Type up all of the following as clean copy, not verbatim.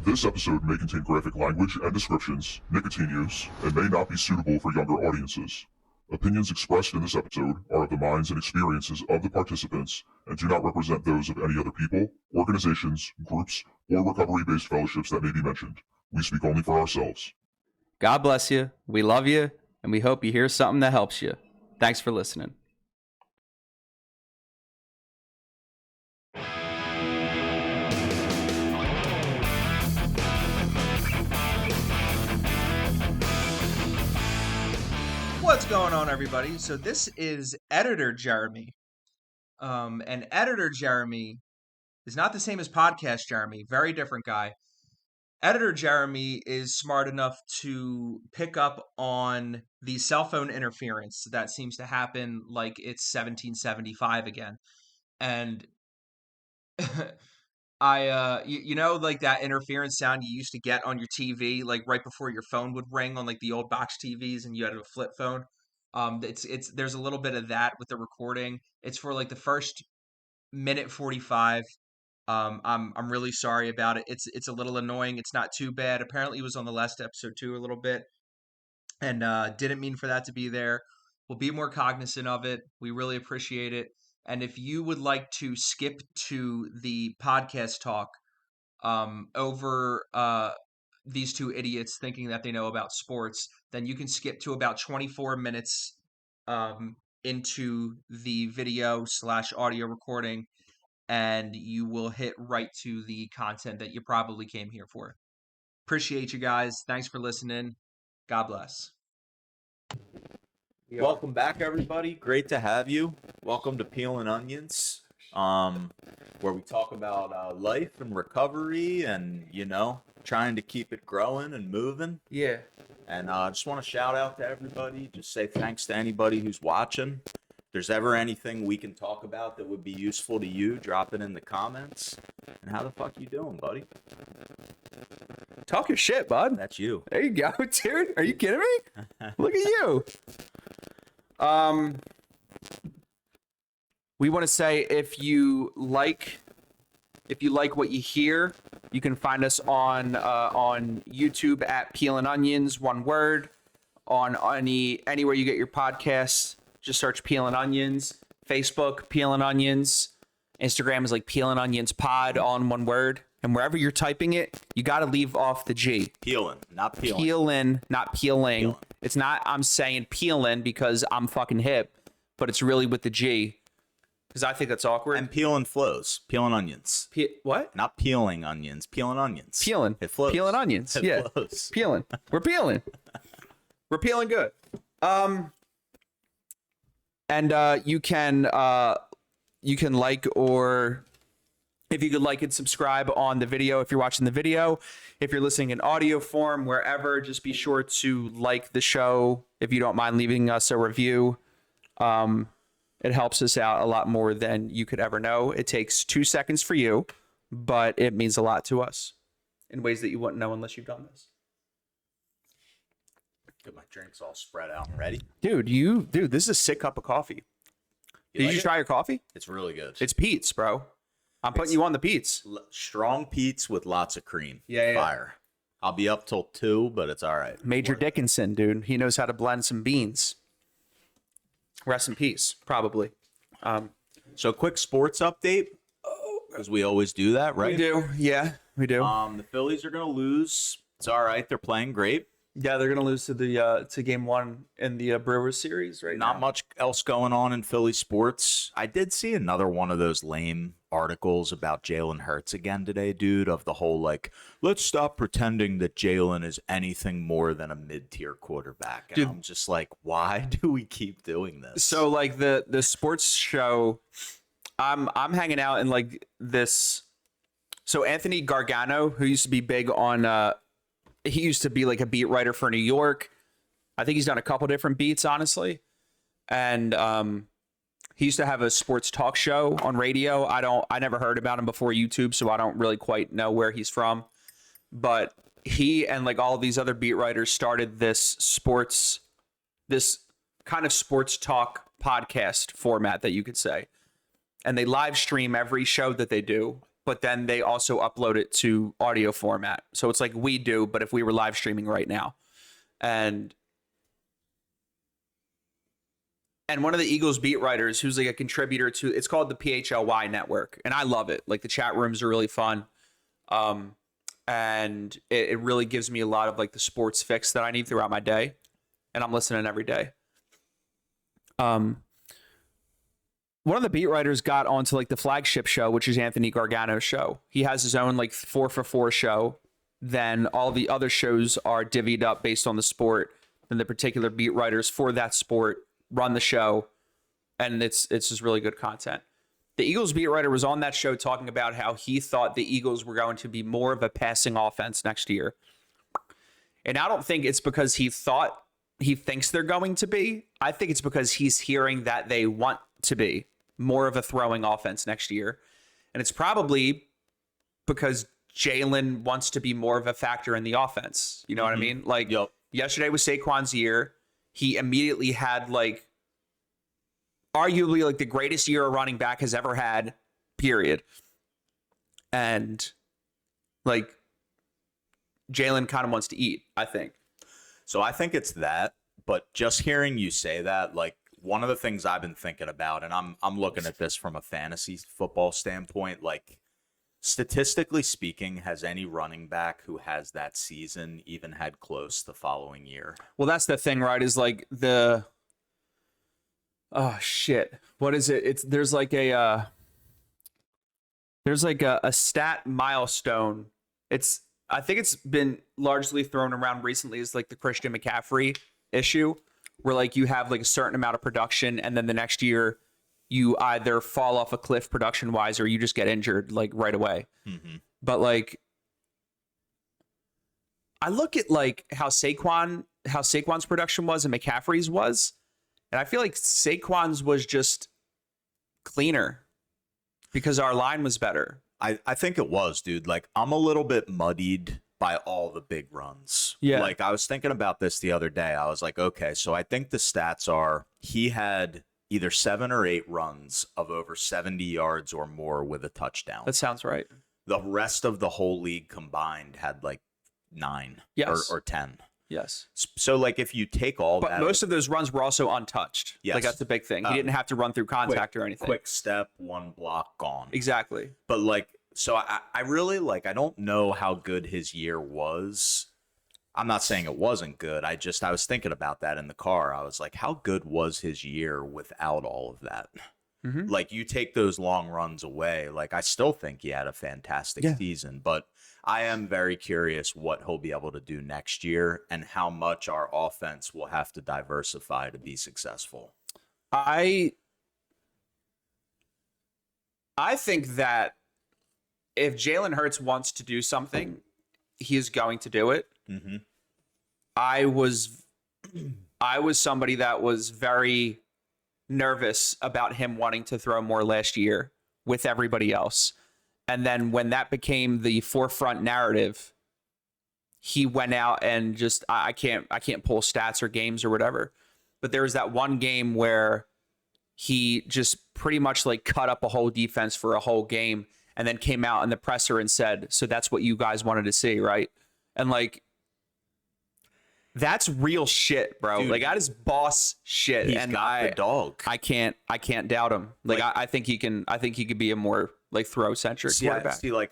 This episode may contain graphic language and descriptions, nicotine use, and may not be suitable for younger audiences. Opinions expressed in this episode are of the minds and experiences of the participants and do not represent those of any other people, organizations, groups, or recovery-based fellowships that may be mentioned. We speak only for ourselves. God bless you. We love you, and we hope you hear something that helps you. Thanks for listening. What's going on, everybody? So this is Editor Jeremy. And Editor Jeremy is not the same as Podcast Jeremy. Very different guy. Editor Jeremy is smart enough to pick up on the cell phone interference that seems to happen like it's 1775 again. And you know, like that interference sound you used to get on your TV, like right before your phone would ring on like the old box TVs and you had a flip phone. There's a little bit of that with the recording. It's for like the first minute 45. I'm really sorry about it. It's a little annoying. It's not too bad. Apparently it was on the last episode too a little bit, and didn't mean for that to be there. We'll be more cognizant of it. We really appreciate it. And if you would like to skip to the podcast talk over these two idiots thinking that they know about sports, then you can skip to about 24 minutes into the video/audio recording, and you will hit right to the content that you probably came here for. Appreciate you guys. Thanks for listening. God bless. Welcome back, everybody. Great to have you. Welcome to Peelin Onions, where we talk about life and recovery and, you know, trying to keep it growing and moving. Yeah. And I just want to shout out to everybody. Just say thanks to anybody who's watching. If there's ever anything we can talk about that would be useful to you, drop it in the comments. And how the fuck you doing, buddy? Talk your shit, bud. That's you. There you go, dude. Are you kidding me? Look at you. We want to say if you like what you hear, you can find us on YouTube at Peelin Onions, one word. On anywhere you get your podcasts, just search Peelin Onions. Facebook, Peelin Onions. Instagram is like Peelin Onions Pod, all in one word. And wherever you're typing it, you got to leave off the G. Peelin, not peeling. Peelin, not peeling. Peelin. It's not I'm saying peelin because I'm fucking hip, but it's really with the G. Because I think that's awkward. And peelin flows. Peelin onions. What? Not peeling onions. Peelin onions. Peelin. It flows. Peelin onions. It yeah. flows. Peelin. We're peeling. We're peeling good. And you can like, or if you could like and subscribe on the video if you're watching the video. If you're listening in audio form, wherever, just be sure to like the show. If you don't mind leaving us a review, it helps us out a lot more than you could ever know. It takes 2 seconds for you, but it means a lot to us in ways that you wouldn't know unless you've done this. Get my drinks all spread out and ready. Dude, this is a sick cup of coffee. Did you try your coffee? It's really good. It's Pete's, bro. I'm putting you on the Pete's. Strong Pete's with lots of cream. Yeah. Fire. I'll be up till 2, but it's all right. Major Dickinson, dude. He knows how to blend some beans. Rest in peace, probably. So quick sports update, because we always do that, right? We do. Yeah, we do. The Phillies are going to lose. It's all right. They're playing great. Yeah, they're gonna lose to the to game 1 in the Brewers series right now. Not much else going on in Philly sports. I did see another one of those lame articles about Jalen Hurts again today, dude, of the whole, like, let's stop pretending that Jalen is anything more than a mid-tier quarterback. And dude, I'm just like, why do we keep doing this? So, like, the sports show, I'm hanging out in, like, this. So Anthony Gargano, who used to be big on he used to be like a beat writer for New York. I think he's done a couple different beats, honestly. And he used to have a sports talk show on radio. I never heard about him before YouTube, so I don't really quite know where he's from. But he and like all of these other beat writers started this kind of sports talk podcast format that you could say. And they live stream every show that they do. but then they also upload it to audio format. So it's like we do, but if we were live streaming right now. And one of the Eagles beat writers who's like a contributor to, it's called the PHLY network. And I love it. Like the chat rooms are really fun. And it really gives me a lot of like the sports fix that I need throughout my day. And I'm listening every day. One of the beat writers got onto like the flagship show, which is Anthony Gargano's show. He has his own like 4 for 4 show. Then all the other shows are divvied up based on the sport. Then the particular beat writers for that sport run the show, and it's just really good content. The Eagles beat writer was on that show talking about how he thought the Eagles were going to be more of a passing offense next year. And I don't think it's because he thinks they're going to be. I think it's because he's hearing that they want to be more of a throwing offense next year. And it's probably because Jalen wants to be more of a factor in the offense. You know what I mean? Like yesterday was Saquon's year. He immediately had like arguably like the greatest year a running back has ever had, period. And like Jalen kind of wants to eat, I think. So I think it's that, but just hearing you say that, like one of the things I've been thinking about, and I'm looking at this from a fantasy football standpoint, like statistically speaking, has any running back who has that season even had close the following year? Well, that's the thing, right? Is like the oh shit, what is it? There's like a stat milestone. I think it's been largely thrown around recently as like the Christian McCaffrey issue, where like you have like a certain amount of production and then the next year you either fall off a cliff production wise or you just get injured like right away. But like I look at like how Saquon's production was and McCaffrey's was, and I feel like Saquon's was just cleaner because our line was better. I think it was, dude. Like I'm a little bit muddied by all the big runs. Yeah. Like I was thinking about this the other day. I was like, okay, so I think the stats are he had either 7 or 8 runs of over 70 yards or more with a touchdown. That sounds right. The rest of the whole league combined had like 9 or 10. Yes. So like if you take all but that, most of those runs were also untouched. Yes. Like that's the big thing. He didn't have to run through contact or anything. Quick step, 1 block, gone. Exactly. But like, so I really like, I don't know how good his year was. I'm not saying it wasn't good. I was thinking about that in the car. I was like, how good was his year without all of that? Like you take those long runs away. Like I still think he had a fantastic season, but I am very curious what he'll be able to do next year and how much our offense will have to diversify to be successful. I think that if Jalen Hurts wants to do something, he is going to do it. I was somebody that was very nervous about him wanting to throw more last year with everybody else. And then when that became the forefront narrative, he went out and just, I can't pull stats or games or whatever. But there was that one game where he just pretty much like cut up a whole defense for a whole game and then came out in the presser and said, so that's what you guys wanted to see, right? And like, that's real shit, bro. Dude, like that is boss shit. He's and got the dog. I can't doubt him. Like I think he could be a more like throw centric quarterback. See, like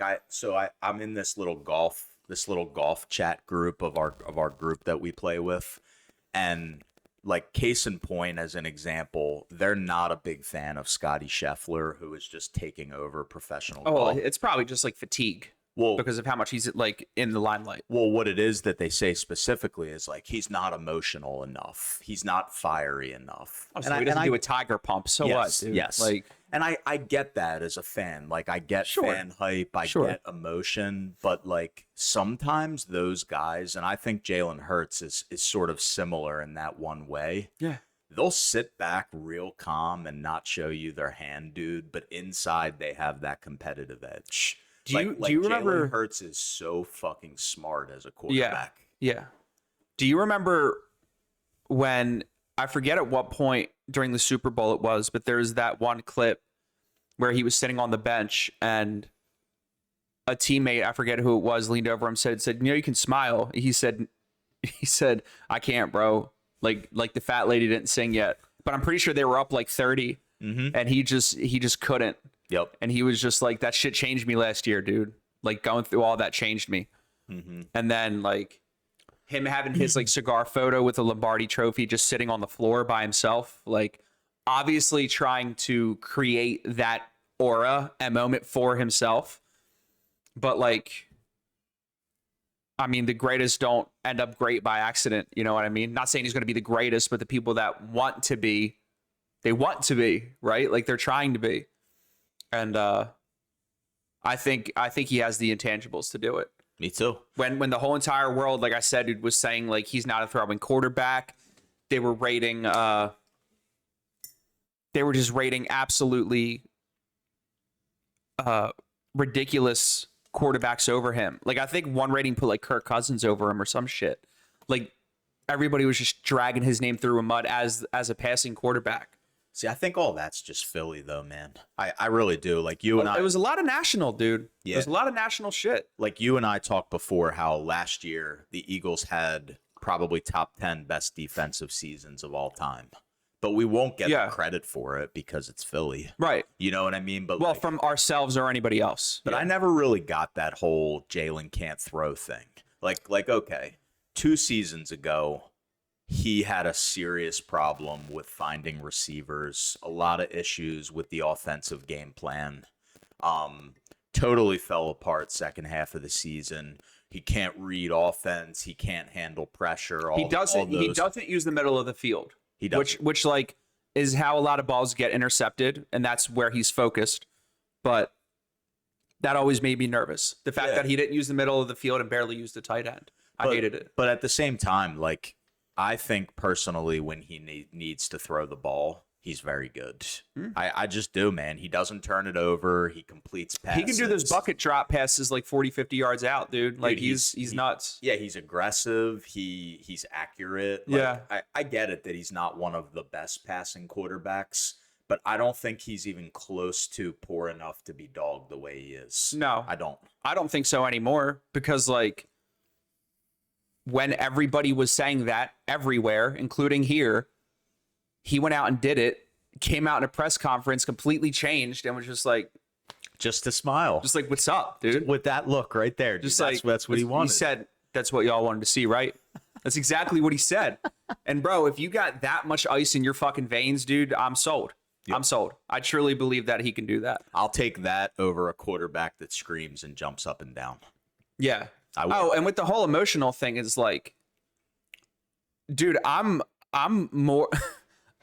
I'm in this little golf chat group of our group that we play with, and like case in point as an example, they're not a big fan of Scotty Scheffler, who is just taking over professional golf. It's probably just like fatigue. Well, because of how much he's like in the limelight. Well, what it is that they say specifically is like he's not emotional enough. He's not fiery enough. Oh, so he doesn't do a tiger pump. So yes, what? Dude? Yes. Like, and I get that as a fan. Like I get fan hype. I get emotion. But like sometimes those guys, and I think Jalen Hurts is sort of similar in that one way. Yeah. They'll sit back real calm and not show you their hand, dude. But inside they have that competitive edge. Do you remember Jalen Hurts is so fucking smart as a quarterback? Yeah. Do you remember when, I forget at what point during the Super Bowl it was, but there's that one clip where he was sitting on the bench and a teammate, I forget who it was, leaned over him, said, you know, you can smile. He said, I can't, bro. Like the fat lady didn't sing yet, but I'm pretty sure they were up like 30, and he just couldn't. Yep. And he was just like, that shit changed me last year, dude. Like going through all that changed me. And then like him having his like cigar photo with a Lombardi trophy just sitting on the floor by himself, like obviously trying to create that aura and moment for himself. But like, I mean, the greatest don't end up great by accident. You know what I mean? Not saying he's going to be the greatest, but the people that want to be, they want to be, right? Like they're trying to be. And I think he has the intangibles to do it. Me too. When the whole entire world, like I said, was saying like he's not a throwing quarterback, they were rating just rating absolutely ridiculous quarterbacks over him. Like I think one rating put like Kirk Cousins over him or some shit. Like everybody was just dragging his name through a mud as a passing quarterback. See, I think all that's just Philly, though, man. I really do. Like you and I, it was a lot of national, dude. Yeah. It was a lot of national shit. Like you and I talked before how last year the Eagles had probably top 10 best defensive seasons of all time. But we won't get the credit for it because it's Philly. Right. You know what I mean? But well, from ourselves or anybody else. But I never really got that whole Jalen can't throw thing. Like okay, 2 seasons ago, he had a serious problem with finding receivers, a lot of issues with the offensive game plan. Totally fell apart second half of the season. He can't read offense. He can't handle pressure. He doesn't use the middle of the field. He does, which like is how a lot of balls get intercepted, and that's where he's focused. But that always made me nervous. The fact that he didn't use the middle of the field and barely used the tight end. I hated it. But at the same time, like I think personally when he needs to throw the ball, he's very good. I just do, man. He doesn't turn it over. He completes passes. He can do those bucket drop passes like 40, 50 yards out, dude. Like he's nuts. Yeah, he's aggressive. He's accurate. Like, I get it that he's not one of the best passing quarterbacks, but I don't think he's even close to poor enough to be dogged the way he is. No. I don't. I don't think so anymore because like when everybody was saying that everywhere, including here, he went out and did it, came out in a press conference, completely changed, and was just like... Just a smile. Just like, what's up, dude? With that look right there. Dude. Just that's what he wanted. He said, that's what y'all wanted to see, right? That's exactly what he said. And bro, if you got that much ice in your fucking veins, dude, I'm sold. Yep. I'm sold. I truly believe that he can do that. I'll take that over a quarterback that screams and jumps up and down. Yeah. Oh, and with the whole emotional thing is like, dude, I'm more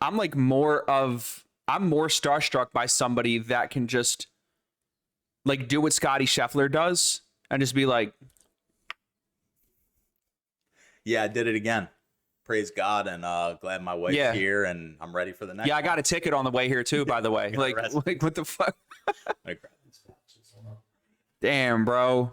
I'm more starstruck by somebody that can just like do what Scotty Scheffler does and just be like, yeah, I did it again. Praise God, and glad my wife's here, and I'm ready for the next. Yeah, I got a ticket on the way here too, by the way. like what the fuck? Damn, bro.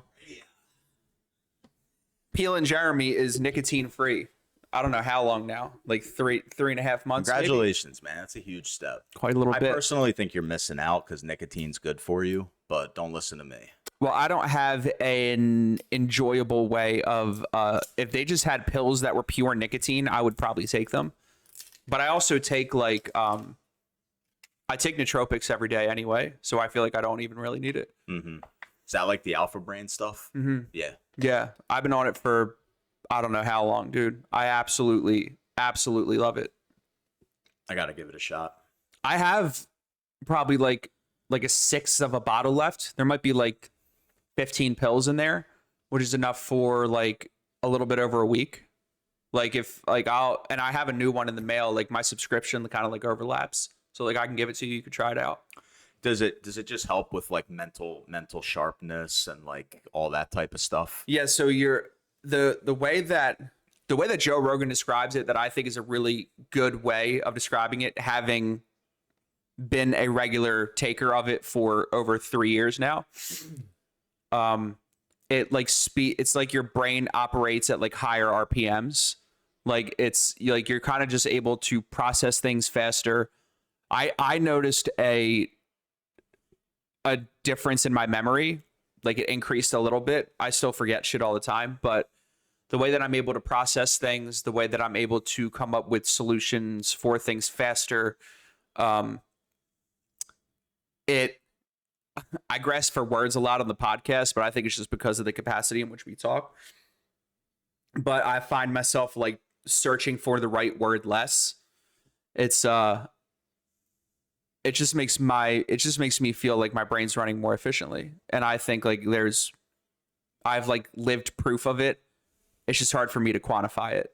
Peelin Jeremy is nicotine free. I don't know how long now, like 3.5 months. Congratulations, man. That's a huge step. Quite a little bit. I personally think you're missing out because nicotine's good for you, but don't listen to me. Well, I don't have an enjoyable way of, if they just had pills that were pure nicotine, I would probably take them. But I also take like, I take nootropics every day anyway, so I feel like I don't even really need it. Mm-hmm. Is that like the alpha brain stuff? Mm-hmm. Yeah. Yeah. I've been on it for, I don't know how long, dude. I absolutely love it. I got to give it a shot. I have probably like a sixth of a bottle left. There might be like 15 pills in there, which is enough for like a little bit over a week. Like if like I have a new one in the mail, like my subscription kind of like overlaps. So like I can give it to you. You could try it out. Does it just help with like mental sharpness and like all that type of stuff? Yeah. So the way that Joe Rogan describes it, that I think is a really good way of describing it, having been a regular taker of it for over 3 years now. It like it's like your brain operates at like higher RPMs. Like it's like you're kind of just able to process things faster. I noticed a difference in my memory like it increased a little bit. I still forget shit all the time, but the way that I'm able to process things, the way that I'm able to come up with solutions for things faster, it I grasp for words a lot on the podcast, but I think it's just because of the capacity in which we talk. But I find myself like searching for the right word less. It's it just makes me feel like my brain's running more efficiently. And I think like I've like lived proof of it. It's just hard for me to quantify it.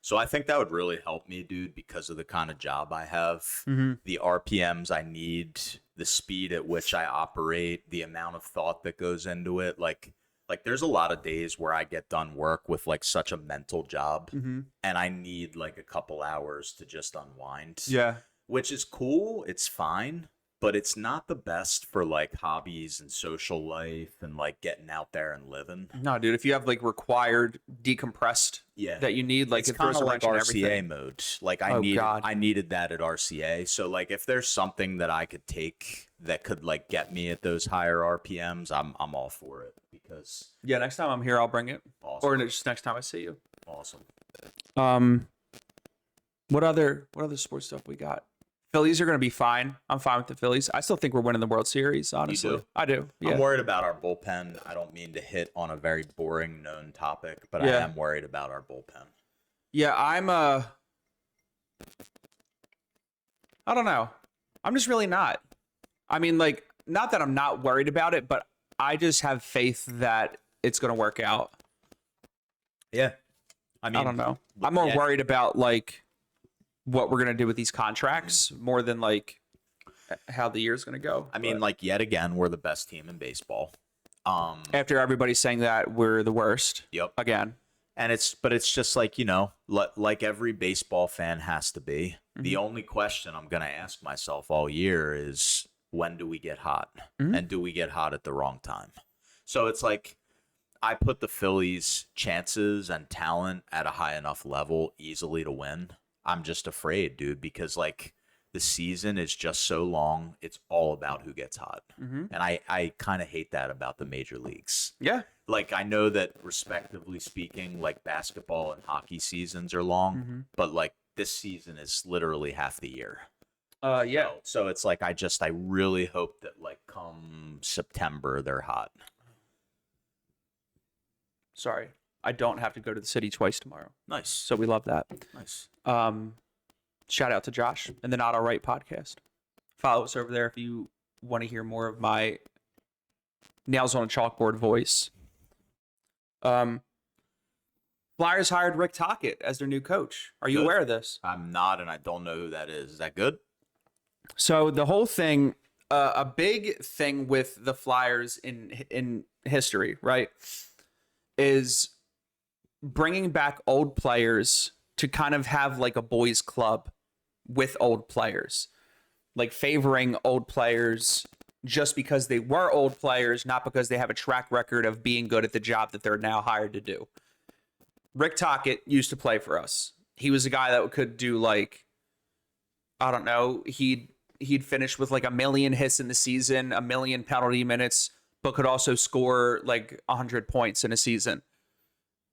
So I think that would really help me, dude, because of the kind of job I have, the RPMs I need, the speed at which I operate, the amount of thought that goes into it. Like there's a lot of days where I get done work with like such a mental job and I need like a couple hours to just unwind. Yeah. Which is cool. It's fine. But it's not the best for like hobbies and social life and like getting out there and living. No, dude, if you have like required decompressed that you need, like it's it throws kind a of wrench like in RCA everything. mode. Like God. I needed that at RCA. So like if there's something that I could take that could like get me at those higher RPMs, I'm all for it because Yeah, next time I'm here, I'll bring it. Awesome. Or just next time I see you. Awesome. What other sports stuff we got? Phillies are going to be fine. I'm fine with the Phillies. I still think we're winning the World Series, honestly. You do? I do. Yeah. I'm worried about our bullpen. I don't mean to hit on a very boring known topic, but I am worried about our bullpen. Yeah, I don't know. I'm just really not. I mean, like, not that I'm not worried about it, but I just have faith that it's going to work out. Yeah. I mean, I don't know. I'm more worried about, like, what we're going to do with these contracts more than, like, how the year's going to go. I mean, like, yet again, we're the best team in baseball. After everybody's saying that we're the worst. Yep. Again. And it's just like, you know, like every baseball fan has to be. The only question I'm going to ask myself all year is, when do we get hot? And do we get hot at the wrong time? So it's like, I put the Phillies' chances and talent at a high enough level easily to win. I'm just afraid, dude, because like the season is just so long. It's all about who gets hot. And I kind of hate that about the major leagues. Yeah. Like, I know that respectively speaking, like basketball and hockey seasons are long, but like this season is literally half the year. Yeah. So it's like, I really hope that like come September, they're hot. Sorry. I don't have to go to the city twice tomorrow. Nice. So we love that. Nice. Shout out to Josh and the Not All Right podcast. Follow us over there if you want to hear more of my nails on a chalkboard voice. Flyers hired Rick Tocchet as their new coach. Are you aware of this? I'm not, and I don't know who that is. Is that good? So the whole thing, a big thing with the Flyers in history, right, is bringing back old players to kind of have like a boys club with old players, like favoring old players just because they were old players, not because they have a track record of being good at the job that they're now hired to do. Rick Tocchet used to play for us. He was a guy that could do like, I don't know, he'd finish with like 1 million hits in the season, 1 million penalty minutes, but could also score like 100 points in a season.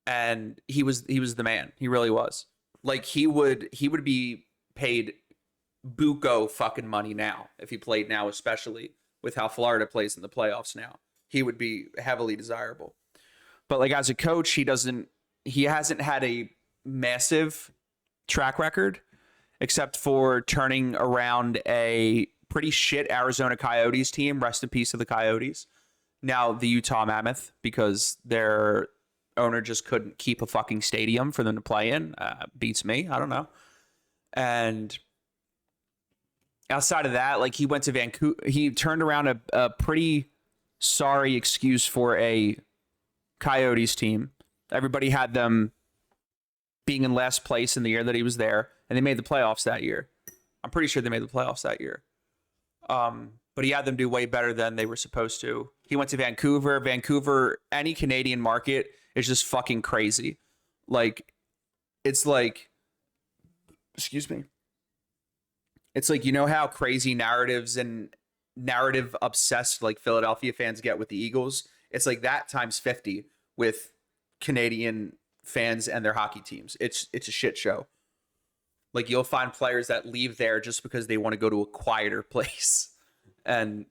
And he was the man. He really was. Like he would be paid buco fucking money now if he played now, especially with how Florida plays in the playoffs now. He would be heavily desirable. But like as a coach, he hasn't had a massive track record except for turning around a pretty shit Arizona Coyotes team. Rest in peace to the Coyotes. Now the Utah Mammoth, because their owner just couldn't keep a fucking stadium for them to play in. Beats me. I don't know. And outside of that, like he went to Vancouver. He turned around a pretty sorry excuse for a Coyotes team. Everybody had them being in last place in the year that he was there, and they made the playoffs that year. I'm pretty sure they made the playoffs that year. But he had them do way better than they were supposed to. He went to Vancouver. Vancouver, any Canadian market is just fucking crazy. Like, it's like, excuse me. It's like, you know how crazy narratives and narrative obsessed like Philadelphia fans get with the Eagles? It's like that times 50 with Canadian fans and their hockey teams. It's a shit show. Like, you'll find players that leave there just because they want to go to a quieter place. And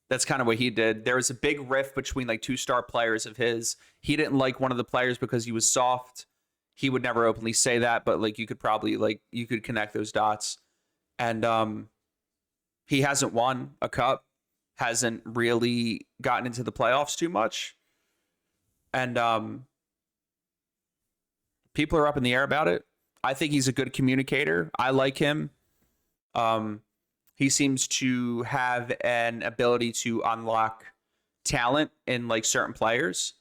that's kind of what he did. There was a big rift between like 2-star players of his. He didn't like one of the players because he was soft. He would never openly say that, but like you could probably you could connect those dots. And he hasn't won a cup, hasn't really gotten into the playoffs too much. And people are up in the air about it. I think he's a good communicator. I like him. He seems to have an ability to unlock talent in like certain players.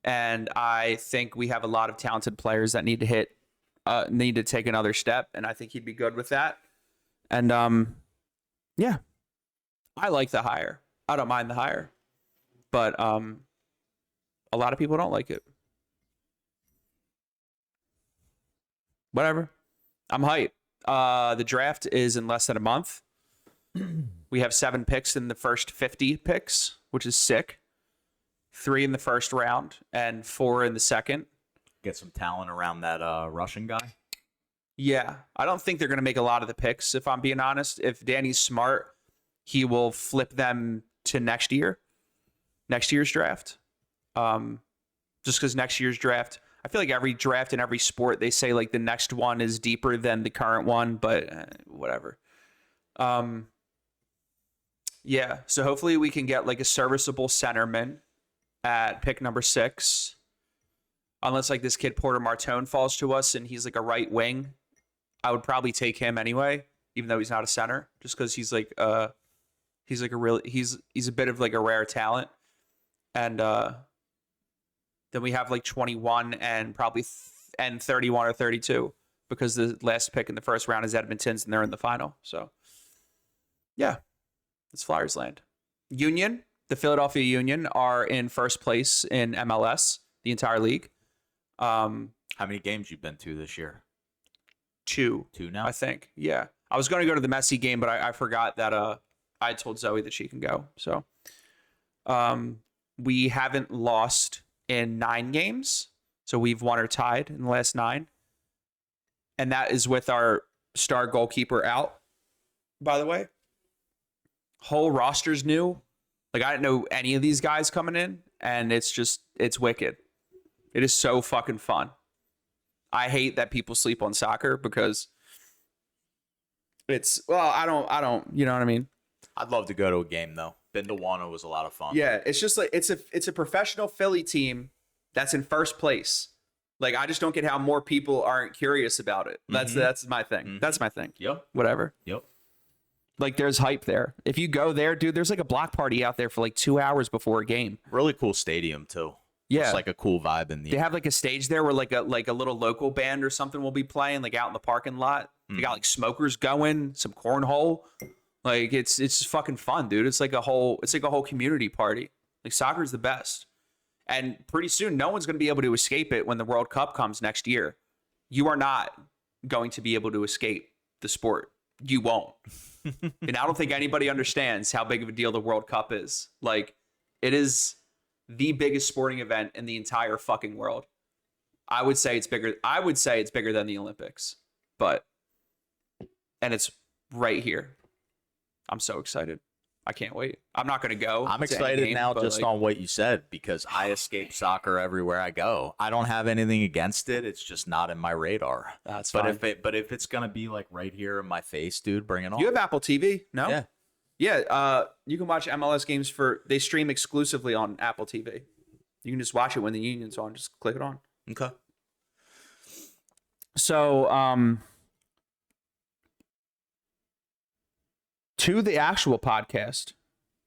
And I think we have a lot of talented players that need to take another step. And I think he'd be good with that. And yeah, I like the hire. I don't mind the hire. But a lot of people don't like it. Whatever. I'm hyped. The draft is in less than a month. We have 7 picks in the first 50 picks, which is sick. 3 in the first round and 4 in the second. Get some talent around that Russian guy. Yeah. I don't think they're going to make a lot of the picks, if I'm being honest. If Danny's smart, he will flip them to next year's draft. Just because next year's draft, I feel like every draft in every sport, they say like the next one is deeper than the current one, but whatever. Yeah, so hopefully we can get like a serviceable centerman at pick number 6. Unless like this kid Porter Martone falls to us and he's like a right wing, I would probably take him anyway, even though he's not a center, just because he's a bit of like a rare talent. And then we have like 21 and probably 31 or 32 because the last pick in the first round is Edmonton's and they're in the final. So yeah, it's Flyers land. Union, the Philadelphia Union, are in first place in MLS, the entire league. How many games you've been to this year? 2. 2 now? I think. Yeah. I was going to go to the Messi game, but I forgot that I told Zoe that she can go. So we haven't lost in 9 games. So we've won or tied in the last 9. And that is with our star goalkeeper out, by the way. Whole roster's new. Like, I didn't know any of these guys coming in, and it's wicked. It is so fucking fun. I hate that people sleep on soccer because I don't, you know what I mean? I'd love to go to a game though. Been to one, it was a lot of fun. Yeah, it's just like it's a professional Philly team that's in first place. Like, I just don't get how more people aren't curious about it. That's my thing. Mm-hmm. That's my thing. Yep. Whatever. Yep. Like, there's hype there. If you go there, dude, there's like a block party out there for like 2 hours before a game. Really cool stadium too. Yeah. It's like a cool vibe in the. They have like a stage there where like a little local band or something will be playing like out in the parking lot. They got like smokers going, some cornhole. Like, it's just fucking fun, dude. It's like a whole community party. Like, soccer's the best. And pretty soon, no one's going to be able to escape it when the World Cup comes next year. You are not going to be able to escape the sport. You won't. And I don't think anybody understands how big of a deal the World Cup is. Like, it is the biggest sporting event in the entire fucking world. I would say it's bigger than the Olympics. And it's right here. I'm so excited. I can't wait. I'm not going to go. I'm excited now just on what you said because I escape soccer everywhere I go. I don't have anything against it. It's just not in my radar. That's fine. But if it's going to be like right here in my face, dude, bring it on. You have Apple TV? No? Yeah. Yeah. You can watch MLS games they stream exclusively on Apple TV. You can just watch it when the Union's on. Just click it on. Okay. So, to the actual podcast,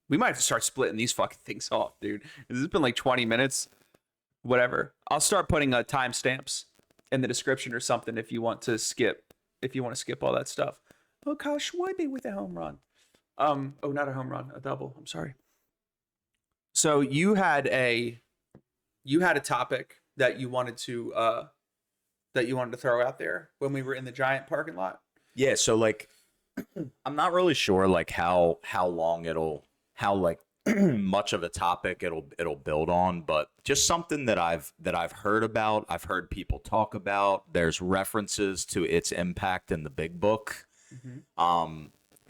we might have to start splitting these fucking things off, dude. This has been like 20 minutes. Whatever. I'll start putting timestamps in the description or something if you want to skip all that stuff. Oh, Kyle Schwarber with a home run. Not a home run, a double. I'm sorry. So you had a topic that you wanted to throw out there when we were in the Giant parking lot. Yeah, so like I'm not really sure like how much of a topic it'll build on, but just something that I've heard about, I've heard people talk about. There's references to its impact in the big book.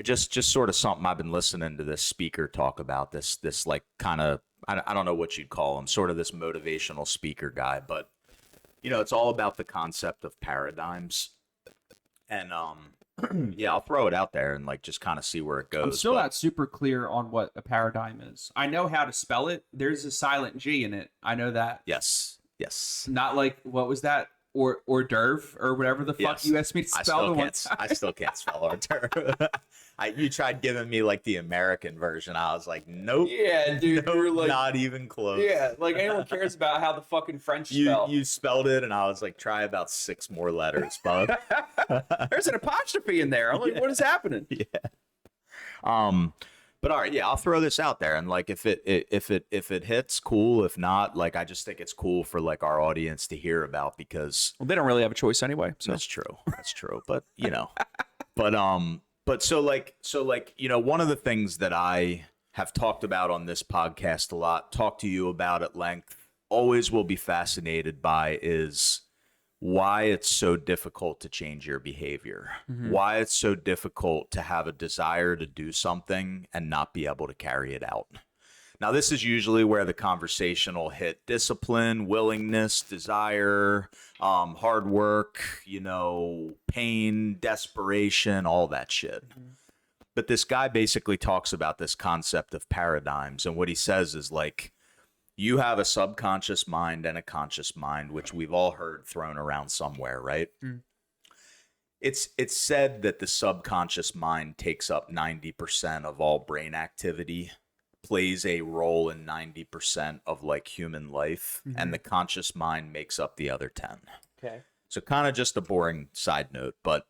Just sort of something I've been listening to this speaker talk about, this like kind of, I don't know what you'd call him, sort of this motivational speaker guy, but it's all about the concept of paradigms. And yeah, I'll throw it out there and like just kind of see where it goes. I'm still not super clear on what a paradigm is. I know how to spell it. There's a silent G in it. I know that. Yes. Not like, what was that? Hors d'oeuvre or whatever the fuck you asked me to spell. I still can't spell hors d'oeuvre. You tried giving me like the American version. I was like, nope. Yeah, dude, nope, you're like, not even close. Yeah, like anyone cares about how the fucking French spell. You spelled it, and I was like, try about 6 more letters, bud. There's an apostrophe in there. I'm like, what is happening? Yeah. But all right, yeah, I'll throw this out there, and like if it hits, cool. If not, like I just think it's cool for like our audience to hear about, because they don't really have a choice anyway. So that's true. But but so like one of the things that I have talked about on this podcast a lot, talked to you about at length, always will be fascinated by, is why it's so difficult to change your behavior, why it's so difficult to have a desire to do something and not be able to carry it out. Now, this is usually where the conversation will hit discipline, willingness, desire, hard work, pain, desperation, all that shit. But this guy basically talks about this concept of paradigms. And what he says is like, you have a subconscious mind and a conscious mind, which we've all heard thrown around somewhere, right? It's said that the subconscious mind takes up 90% of all brain activity, plays a role in 90% of like human life, and the conscious mind makes up the other 10. Okay. So kind of just a boring side note, but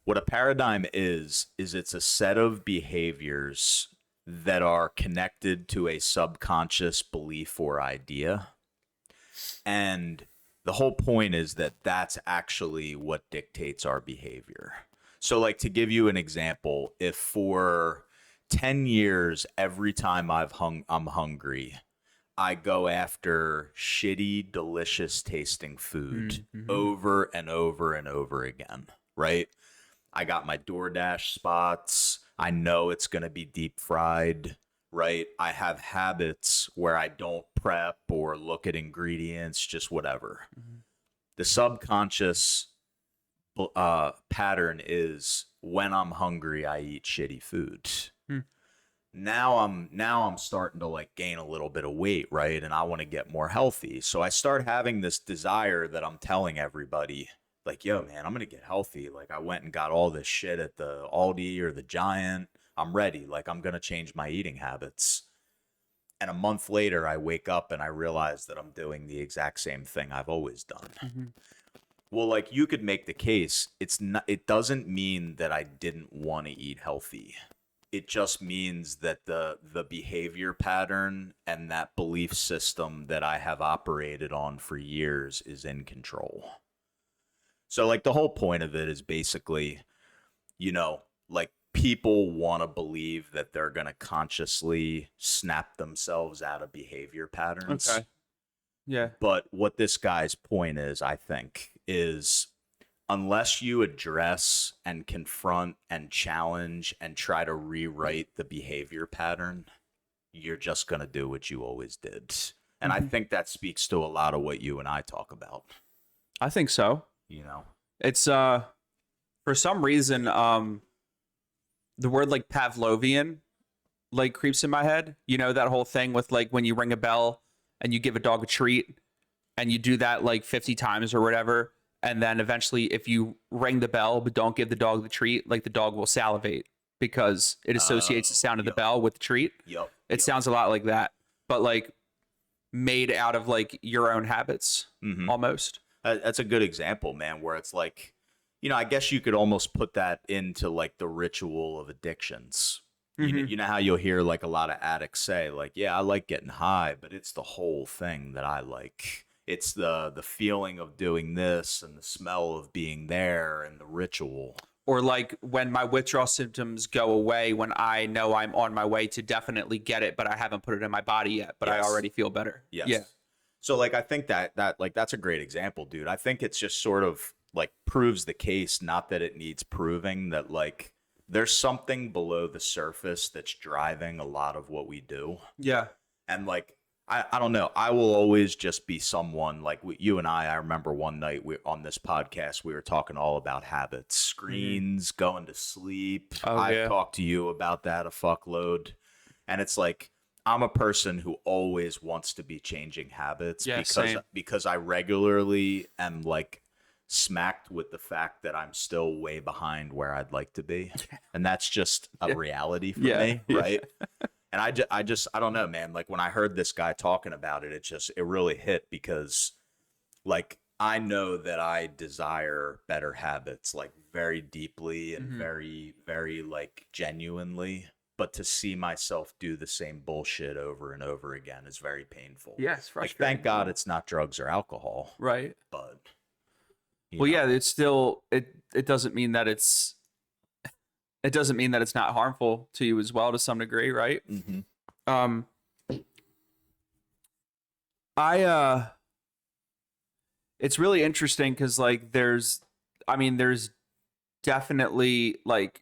what a paradigm is it's a set of behaviors that are connected to a subconscious belief or idea. And the whole point is that that's actually what dictates our behavior. So like, to give you an example, if for 10 years, every time I'm hungry, I go after shitty, delicious tasting food over and over and over again, right? I got my DoorDash spots. I know it's going to be deep fried, right? I have habits where I don't prep or look at ingredients, just whatever. The subconscious pattern is, when I'm hungry, I eat shitty food. Now I'm starting to like gain a little bit of weight, right? And I want to get more healthy. So I start having this desire that I'm telling everybody, like, yo, man, I'm going to get healthy. Like, I went and got all this shit at the Aldi or the Giant. I'm ready. Like, I'm going to change my eating habits. And a month later, I wake up and I realize that I'm doing the exact same thing I've always done. Well, like, you could make the case, it doesn't mean that I didn't want to eat healthy. It just means that the behavior pattern and that belief system that I have operated on for years is in control. So like, the whole point of it is basically, like, people want to believe that they're going to consciously snap themselves out of behavior patterns. Okay. Yeah. But what this guy's point is, I think, is unless you address and confront and challenge and try to rewrite the behavior pattern, you're just going to do what you always did. And I think that speaks to a lot of what you and I talk about. I think so. It's for some reason the word like Pavlovian like creeps in my head. That whole thing with like when you ring a bell and you give a dog a treat and you do that like 50 times or whatever, and then eventually if you ring the bell but don't give the dog the treat, like the dog will salivate because it associates the sound of the bell with the treat. It sounds a lot like that, but like made out of like your own habits almost. That's a good example, man, where it's like, I guess you could almost put that into like the ritual of addictions. You know how you'll hear like a lot of addicts say like, yeah, I like getting high, but it's the whole thing that I like. It's the feeling of doing this and the smell of being there and the ritual. or like when my withdrawal symptoms go away, when I know I'm on my way to definitely get it, but I haven't put it in my body yet, but I Yes. already feel better. Yes. Yeah. So like I think that like that's a great example, dude. I think it's just sort of like proves the case, not that it needs proving, that like there's something below the surface that's driving a lot of what we do. Yeah. And like I don't know, I will always just be someone like you and I remember one night on this podcast we were talking all about habits, screens, going to sleep. I've talked to you about that a fuckload. And it's like I'm a person who always wants to be changing habits because I regularly am like smacked with the fact that I'm still way behind where I'd like to be. And that's just a reality for me, right? And I don't know, man. Like when I heard this guy talking about it, it really hit because like I know that I desire better habits like very deeply and very, very like genuinely. But to see myself do the same bullshit over and over again is very painful. Yeah, it's Like, frustrating. thank God it's not drugs or alcohol. Right. But yeah, it's still it doesn't mean that it's not harmful to you as well to some degree, right? Mm-hmm. It's really interesting because like there's definitely like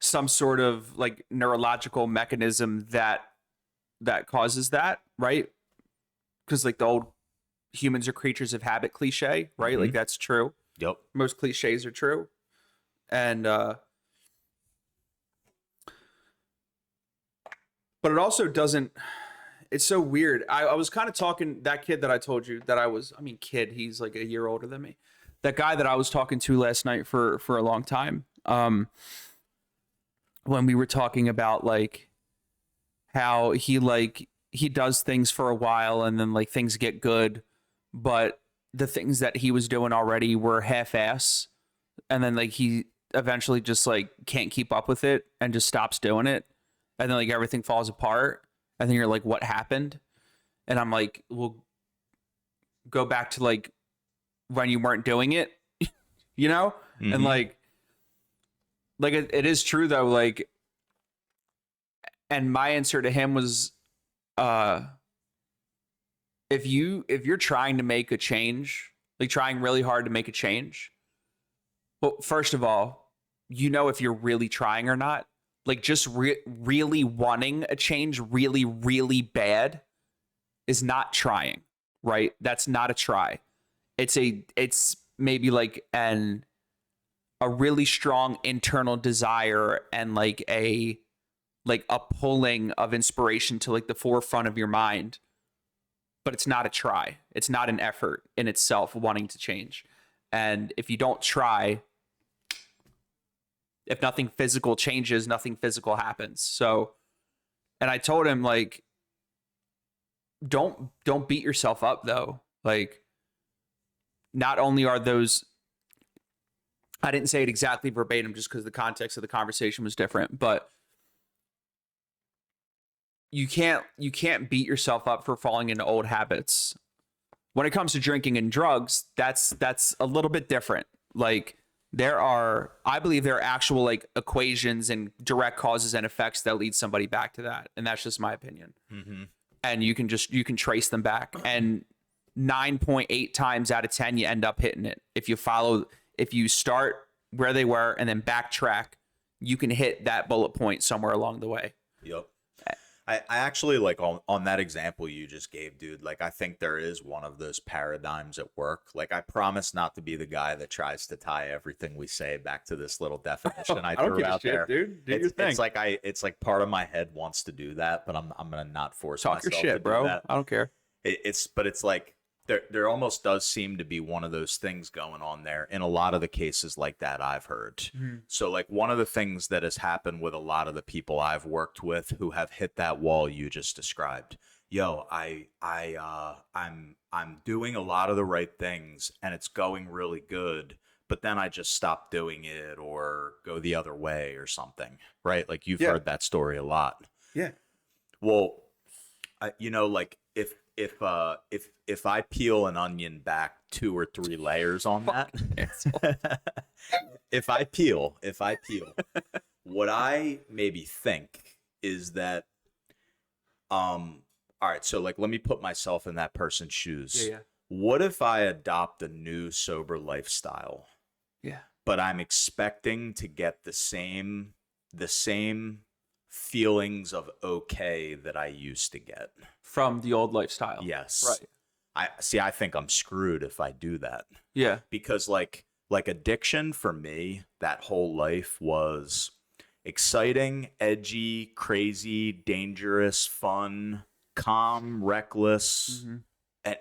some sort of like neurological mechanism that causes that, right? Because like the old humans are creatures of habit cliche, right? Like that's true. Yep. Most cliches are true. And but it also doesn't, it's so weird. I was kind of talking, that kid that I told you that kid, he's like a year older than me. That guy that I was talking to last night for a long time. When we were talking about like how he does things for a while and then like things get good, but the things that he was doing already were half-ass, and then like he eventually just like can't keep up with it and just stops doing it, and then like everything falls apart, and then you're like, what happened? And I'm like, well, go back to like when you weren't doing it, you know? And like it is true though, like, and my answer to him was if you're trying to make a change, like trying really hard to make a change, well, first of all, you know if you're really trying or not. Like just really wanting a change really, really bad is not trying, right? That's not a try. It's maybe like a really strong internal desire and like a pulling of inspiration to like the forefront of your mind, but it's not a try. It's not an effort in itself wanting to change. And if you don't try, if nothing physical changes, nothing physical happens. So, and I told him like, don't beat yourself up though. Like, not only are those, I didn't say it exactly verbatim just because the context of the conversation was different, but you can't beat yourself up for falling into old habits. When it comes to drinking and drugs, that's a little bit different. Like I believe there are actual like equations and direct causes and effects that lead somebody back to that. And that's just my opinion. And you can trace them back, and 9.8 times out of 10, you end up hitting it. If you start where they were and then backtrack, you can hit that bullet point somewhere along the way. Yep. I actually like on that example you just gave, dude, like I think there is one of those paradigms at work. Like I promise not to be the guy that tries to tie everything we say back to this little definition I threw out there. Dude. Do your thing. It's like part of my head wants to do that, but I'm gonna not force Talk myself your shit, to do bro. that. I don't care. It's like there almost does seem to be one of those things going on there in a lot of the cases like that I've heard. So like one of the things that has happened with a lot of the people I've worked with who have hit that wall you just described. Yo, I'm doing a lot of the right things and it's going really good, but then I just stop doing it or go the other way or something, right? Like you've heard that story a lot. Yeah. Well, like if I peel an onion back 2 or 3 layers on that, if I peel, what I maybe think is that, all right, so like, let me put myself in that person's shoes. Yeah. What if I adopt a new sober lifestyle, Yeah. but I'm expecting to get the same feelings of okay that I used to get From the old lifestyle. Yes. Right. I think I'm screwed if I do that. Yeah. Because like addiction for me, that whole life was exciting, edgy, crazy, dangerous, fun, calm, reckless. Mm-hmm.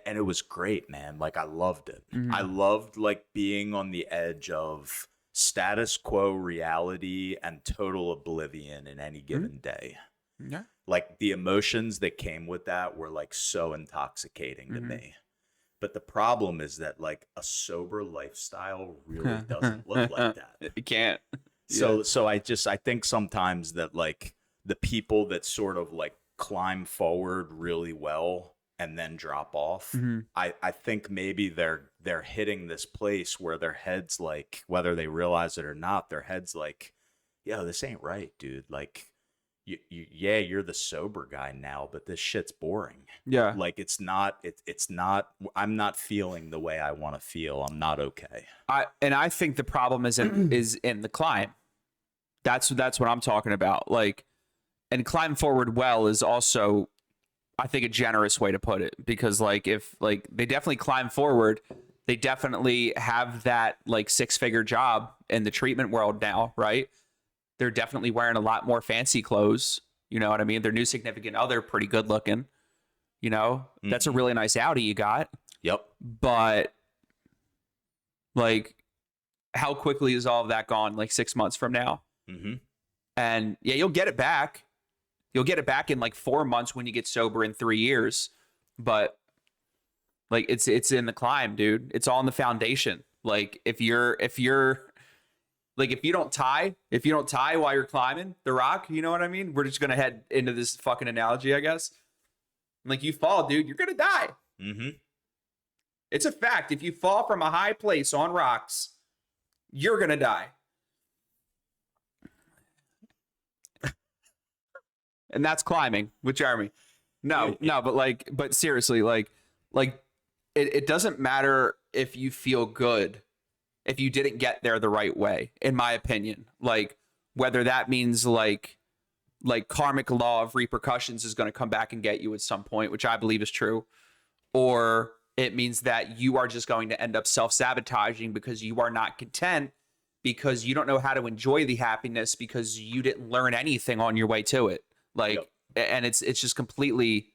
And it was great, man. Like I loved it. Mm-hmm. I loved like being on the edge of status quo reality and total oblivion in any given day. Yeah. Like the emotions that came with that were like so intoxicating to me. But the problem is that like a sober lifestyle really doesn't look like that. It can't. So I think sometimes that like the people that sort of like climb forward really well and then drop off, I think maybe they're hitting this place where their heads like, whether they realize it or not, their heads like, yo, this ain't right, dude. Like you're the sober guy now, but this shit's boring. Yeah. Like it's not, I'm not feeling the way I want to feel. I'm not okay. I think the problem is in the climb. That's what I'm talking about. Like, and climb forward well is also, I think, a generous way to put it, because like if like they definitely climb forward, they definitely have that like 6-figure job in the treatment world now, right? They're definitely wearing a lot more fancy clothes. You know what I mean? Their new significant other, pretty good looking. You know, that's a really nice Audi you got. Yep. But like, how quickly is all of that gone? Like 6 months from now. And yeah, you'll get it back. You'll get it back in like 4 months when you get sober in 3 years. But like, it's in the climb, dude. It's all in the foundation. Like if you don't tie while you're climbing the rock, you know what I mean? We're just going to head into this fucking analogy, I guess. Like you fall, dude, you're going to die. It's a fact. If you fall from a high place on rocks, you're going to die. And that's climbing with Jeremy. But seriously, like it doesn't matter if you feel good if you didn't get there the right way, in my opinion. Like whether that means like karmic law of repercussions is going to come back and get you at some point, which I believe is true, or it means that you are just going to end up self-sabotaging because you are not content, because you don't know how to enjoy the happiness because you didn't learn anything on your way to it. Like, and it's just completely,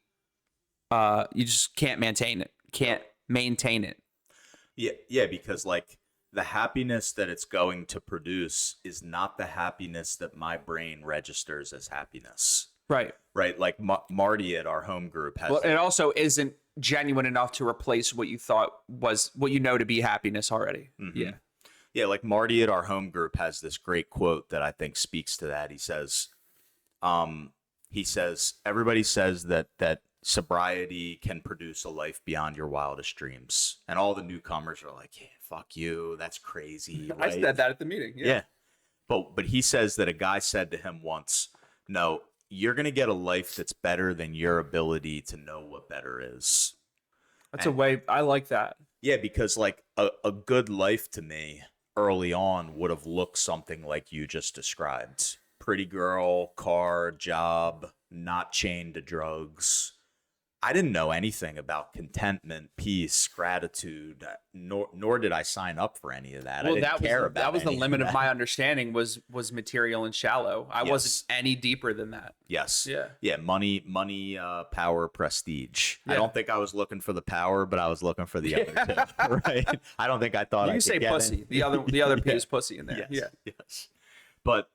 you just can't maintain it. Yeah, because like the happiness that it's going to produce is not the happiness that my brain registers as happiness. Right. Like Marty at our home group has. Well, it also isn't genuine enough to replace what you thought was what you know to be happiness already. Yeah. Like Marty at our home group has this great quote that I think speaks to that. He says, everybody says that sobriety can produce a life beyond your wildest dreams. And all the newcomers are like, yeah, fuck you. That's crazy. Right? I said that at the meeting. Yeah. But he says that a guy said to him once, no, you're going to get a life that's better than your ability to know what better is. That's a way. I like that. Yeah, because like a good life to me early on would have looked something like you just described. Pretty girl, car, job, not chained to drugs. I didn't know anything about contentment, peace, gratitude, nor did I sign up for any of that. Well, I didn't care about that was the any limit of of my understanding was material and shallow. I wasn't any deeper than that. Yes. Yeah. Yeah. Money, power, prestige. Yeah. I don't think I was looking for the power, but I was looking for the other two. Right. I don't think I thought You I say could get pussy. in. The other P is pussy in there. Yes, Yeah. Yes. But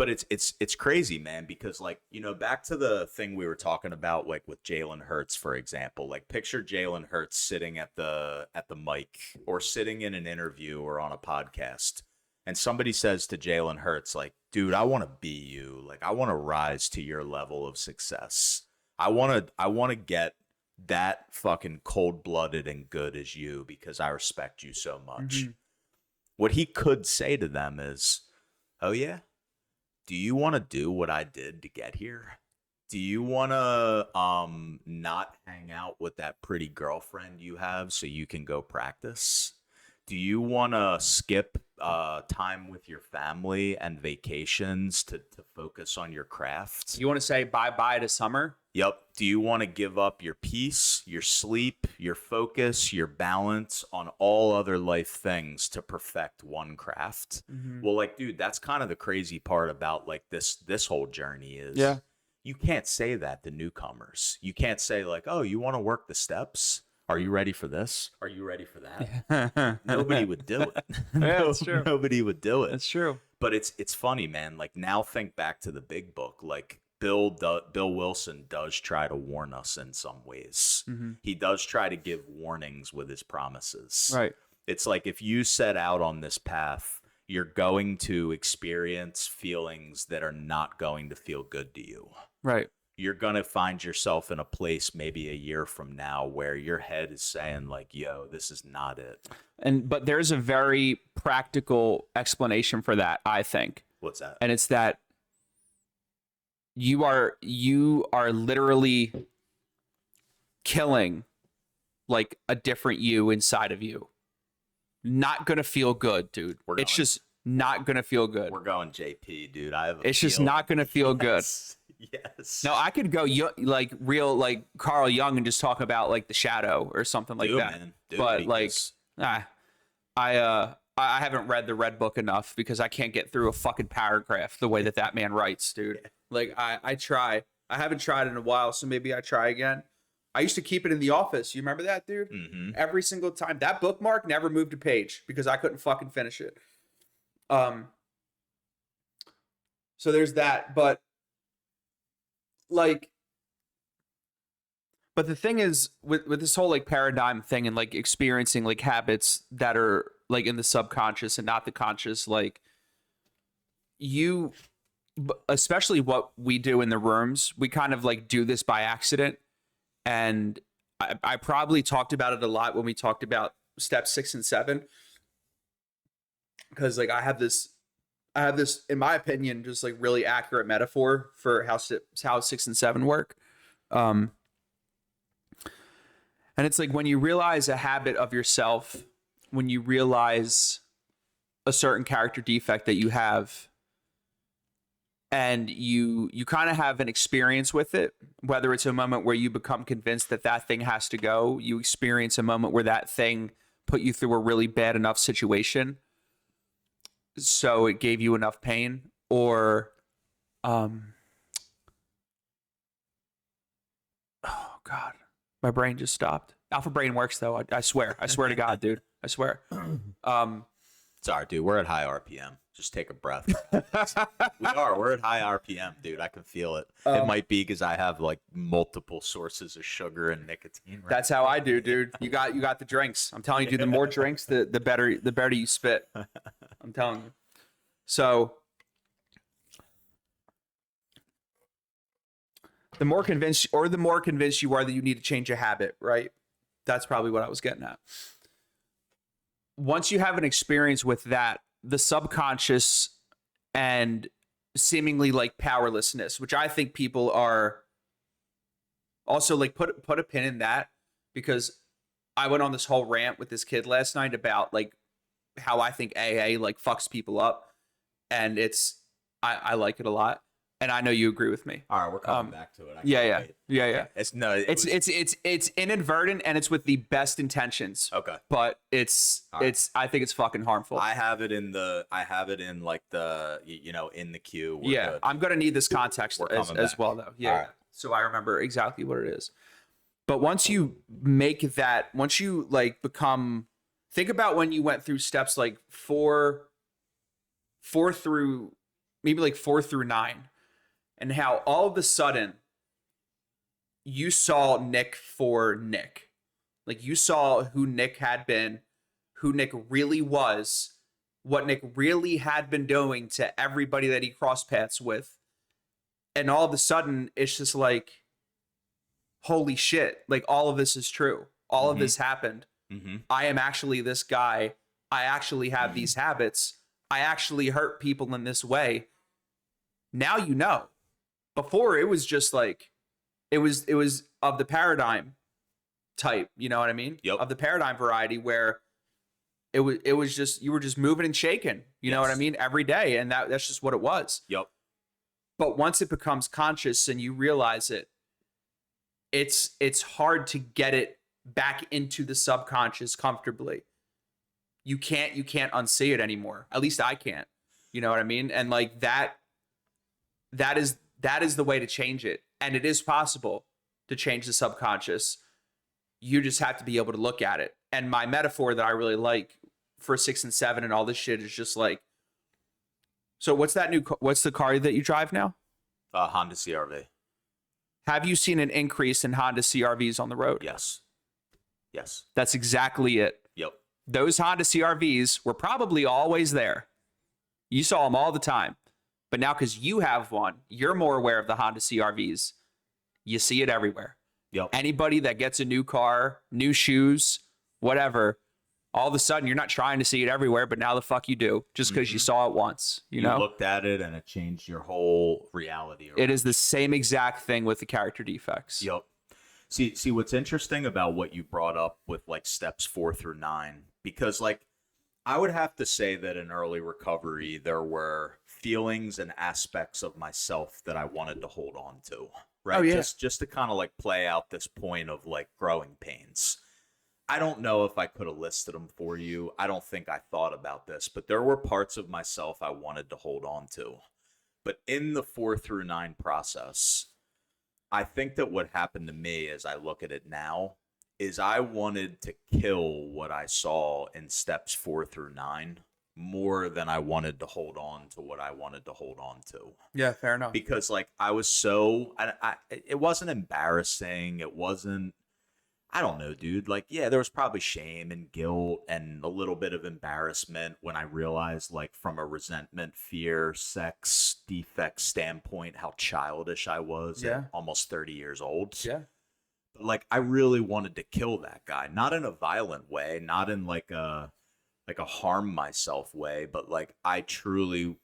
it's crazy, man, because like, you know, back to the thing we were talking about, like with Jalen Hurts, for example, like picture Jalen Hurts sitting at the mic or sitting in an interview or on a podcast. And somebody says to Jalen Hurts, like, dude, I want to be you. Like, I want to rise to your level of success. I want to get that fucking cold-blooded and good as you because I respect you so much. Mhm. What he could say to them is, oh yeah, do you want to do what I did to get here? Do you want to not hang out with that pretty girlfriend you have so you can go practice? Do you want to skip time with your family and vacations to focus on your craft? You want to say bye-bye to summer? Yep. Do you want to give up your peace, your sleep, your focus, your balance on all other life things to perfect one craft? Well, like, dude, that's kind of the crazy part about like this whole journey is you can't say that to newcomers. You can't say like, oh, you want to work the steps? Are you ready for this? Are you ready for that? Nobody would do it. Yeah, that's true. Nobody would do it. That's true. But it's funny, man. Like now think back to the big book. Like Bill Wilson does try to warn us in some ways. He does try to give warnings with his promises. Right. It's like if you set out on this path, you're going to experience feelings that are not going to feel good to you. Right. You're going to find yourself in a place maybe a year from now where your head is saying like, yo, this is not it. But there's a very practical explanation for that, I think. What's that? And it's that you are literally killing like a different you inside of you. Not gonna feel good, dude. It's just not gonna feel good. We're going JP, dude. It's just not gonna feel good. Yes. No, I could go like real like Carl Jung and just talk about like the shadow or something like that. Man. But like, I haven't read the Red Book enough because I can't get through a fucking paragraph the way that man writes, dude. Like I try. I haven't tried in a while, so maybe I try again. I used to keep it in the office. You remember that, dude? Every single time. That bookmark never moved a page because I couldn't fucking finish it. So there's that, but like, but the thing is with this whole like paradigm thing and like experiencing like habits that are like in the subconscious and not the conscious, like you, especially what we do in the rooms, we kind of like do this by accident. And I probably talked about it a lot when we talked about steps 6 and 7, because like I have this, in my opinion, just like really accurate metaphor for how 6 and 7 work. And it's like when you realize a habit of yourself, when you realize a certain character defect that you have, and you kind of have an experience with it, whether it's a moment where you become convinced that thing has to go, you experience a moment where that thing put you through a really bad enough situation, so it gave you enough pain, or oh god, my brain just stopped. Alpha brain works though. I swear to God, dude. I swear. Sorry, dude. We're at high RPM. Just take a breath. We're at high RPM, dude. I can feel it. It might be because I have like multiple sources of sugar and nicotine. Right that's how I do, dude. You got the drinks. I'm telling you, dude, the more drinks, the better you spit. I'm telling you. So the more convinced you are that you need to change a habit, right? That's probably what I was getting at. Once you have an experience with that, the subconscious and seemingly like powerlessness, which I think people are also like put a pin in that, because I went on this whole rant with this kid last night about like how I think AA like fucks people up, and I like it a lot, and I know you agree with me. All right, we're coming back to it. Yeah. It's inadvertent and it's with the best intentions. Okay, but I think it's fucking harmful. I have it in like the in the queue. We're good. I'm gonna need this context as well though. Yeah, right. So I remember exactly what it is. But once you like think about when you went through steps like 4 through maybe like 4 through 9. And how all of a sudden you saw Nick for Nick. Like you saw who Nick had been, who Nick really was, what Nick really had been doing to everybody that he crossed paths with. And all of a sudden it's just like, holy shit, like all of this is true. All of this happened. Mm-hmm. I am actually this guy. I actually have these habits. I actually hurt people in this way. Now you know. Before it was just like it was of the paradigm type, you know what I mean? Yep. Of the paradigm variety where it was just you were just moving and shaking, you know what I mean, every day, and that's just what it was. Yep. But once it becomes conscious and you realize it, it's hard to get it back into the subconscious comfortably. You can't unsee it anymore. At least I can't. You know what I mean? And like that is the way to change it. And it is possible to change the subconscious. You just have to be able to look at it. And my metaphor that I really like for 6 and 7 and all this shit is just like, so what's the car that you drive now? Honda CRV. Have you seen an increase in Honda CRVs on the road? Yes. That's exactly it. Yep. Those Honda CRVs were probably always there. You saw them all the time. But now because you have one, you're more aware of the Honda CRVs. You see it everywhere. Yep. Anybody that gets a new car, new shoes, whatever, all of a sudden you're not trying to see it everywhere, but now the fuck you do just because you saw it once. You know, looked at it and it changed your whole reality. It is the same exact thing with the character defects. Yep. See what's interesting about what you brought up with like steps 4 through 9, because like I would have to say that in early recovery, there were feelings and aspects of myself that I wanted to hold on to, right? Oh, yeah. Just to kind of like play out this point of like growing pains. I don't know if I could have listed them for you. I don't think I thought about this, but there were parts of myself I wanted to hold on to. But in the 4 through 9 process, I think that what happened to me as I look at it now is I wanted to kill what I saw in steps 4 through 9 more than I wanted to hold on to what I wanted to hold on to. Yeah, fair enough. Because like I was so, it wasn't embarrassing. It wasn't, I don't know, dude. Like, yeah, there was probably shame and guilt and a little bit of embarrassment when I realized, like, from a resentment, fear, sex, defect standpoint, how childish I was at almost 30 years old. Yeah. But, like, I really wanted to kill that guy. Not in a violent way, not in, like a harm myself way, but, like, I truly,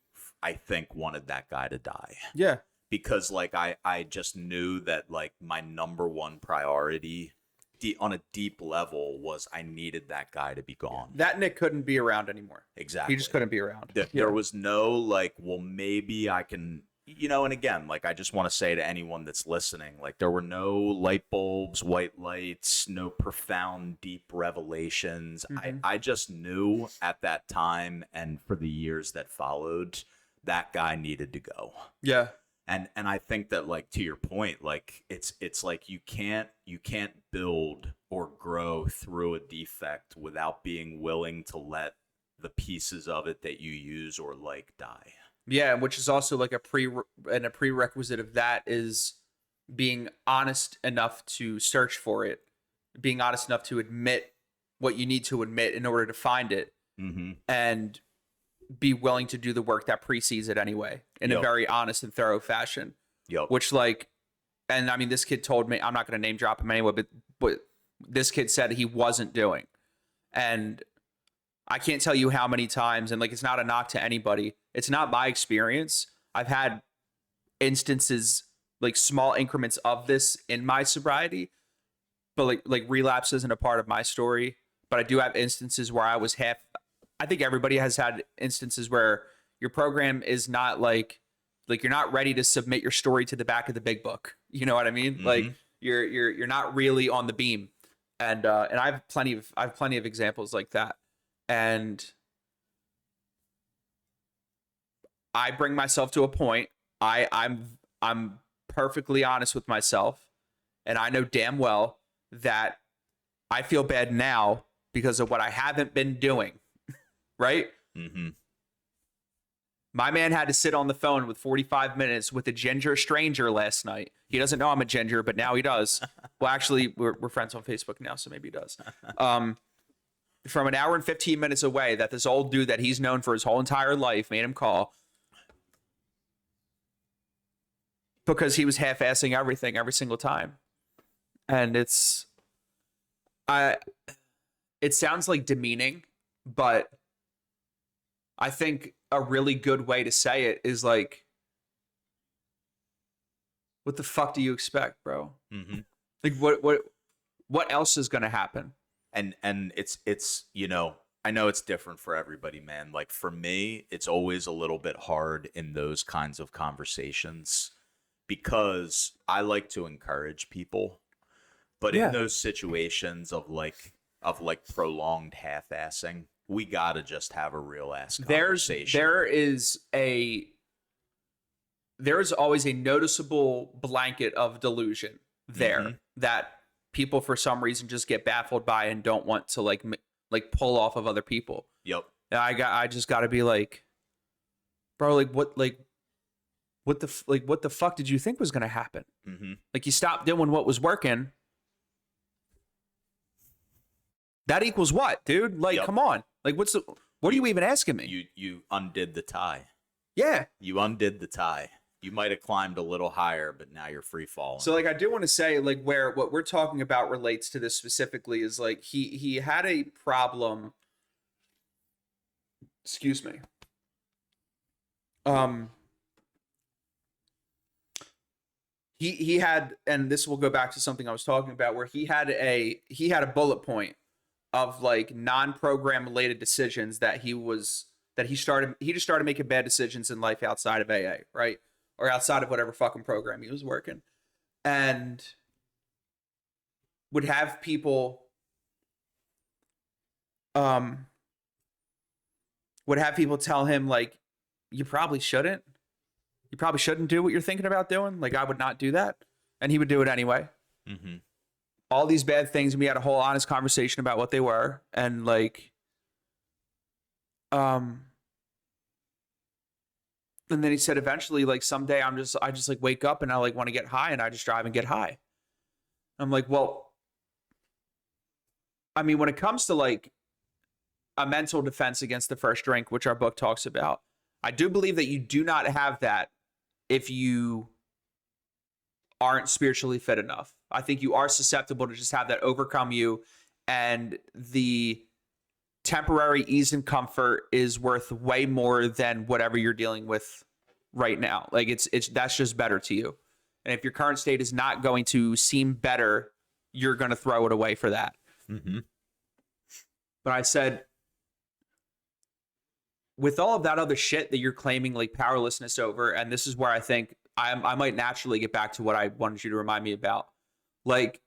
I think, wanted that guy to die. Yeah. Because, like, I just knew that, like, my number one priority on a deep level was I needed that guy to be gone. That Nick couldn't be around anymore. Exactly. He just couldn't be around. There was no like, well, maybe I can, you know, and again, like I just want to say to anyone that's listening, like there were no light bulbs, white lights, no profound, deep revelations. Mm-hmm. I just knew at that time and for the years that followed, that guy needed to go. Yeah. And I think that, like, to your point, like it's like you can't build or grow through a defect without being willing to let the pieces of it that you use or like die. Yeah, which is also like a prerequisite of that is being honest enough to search for it, being honest enough to admit what you need to admit in order to find it, and be willing to do the work that precedes it anyway in a very honest and thorough fashion. Which, like, and I mean, this kid told me, I'm not going to name drop him anyway, but this kid said he wasn't doing. And I can't tell you how many times, and like, it's not a knock to anybody. It's not my experience. I've had instances, like small increments of this in my sobriety, but like relapse isn't a part of my story. But I do have instances where I was I think everybody has had instances where your program is not like you're not ready to submit your story to the back of the big book. You know what I mean? Like you're not really on the beam. And I have plenty of examples like that. And I bring myself to a point. I'm perfectly honest with myself, and I know damn well that I feel bad now because of what I haven't been doing. Right? My man had to sit on the phone with 45 minutes with a ginger stranger last night. He doesn't know I'm a ginger, but now he does. Well, actually, we're friends on Facebook now, so maybe he does. From an hour and 15 minutes away, that this old dude that he's known for his whole entire life made him call because he was half-assing everything every single time. And it sounds like demeaning, but I think a really good way to say it is like, what the fuck do you expect, bro? Mm-hmm. Like what else is going to happen? And it's I know it's different for everybody, man. Like for me, it's always a little bit hard in those kinds of conversations because I like to encourage people, but in those situations of prolonged half-assing, we gotta just have a real ass conversation. There is always a noticeable blanket of delusion there that people for some reason just get baffled by and don't want to like pull off of other people. Yep. And I just got to be like, bro, what the fuck did you think was going to happen? Mm-hmm. Like, you stopped doing what was working. That equals what, dude? Like, come on. Like, what are you even asking me? You undid the tie. Yeah. You undid the tie. You might have climbed a little higher, but now you're free falling. So, like, I do want to say, like, what we're talking about relates to this specifically is, like, he had a problem. Excuse me. He had, and this will go back to something I was talking about, where he had a bullet point of like non-program related decisions that he just started making bad decisions in life outside of AA, right? Or outside of whatever fucking program he was working. And would have people tell him like, you probably shouldn't do what you're thinking about doing. Like, I would not do that. And he would do it anyway. Mm-hmm. All these bad things. And we had a whole honest conversation about what they were. And like, and then he said, eventually, like someday I just like wake up and I like want to get high and I just drive and get high. I'm like, well, I mean, when it comes to like a mental defense against the first drink, which our book talks about, I do believe that you do not have that if you aren't spiritually fit enough. I think you are susceptible to just have that overcome you, and the temporary ease and comfort is worth way more than whatever you're dealing with right now. Like it's that's just better to you. And if your current state is not going to seem better, you're going to throw it away for that. Mm-hmm. But I said, with all of that other shit that you're claiming like powerlessness over, and this is where I think I might naturally get back to what I wanted you to remind me about. Like,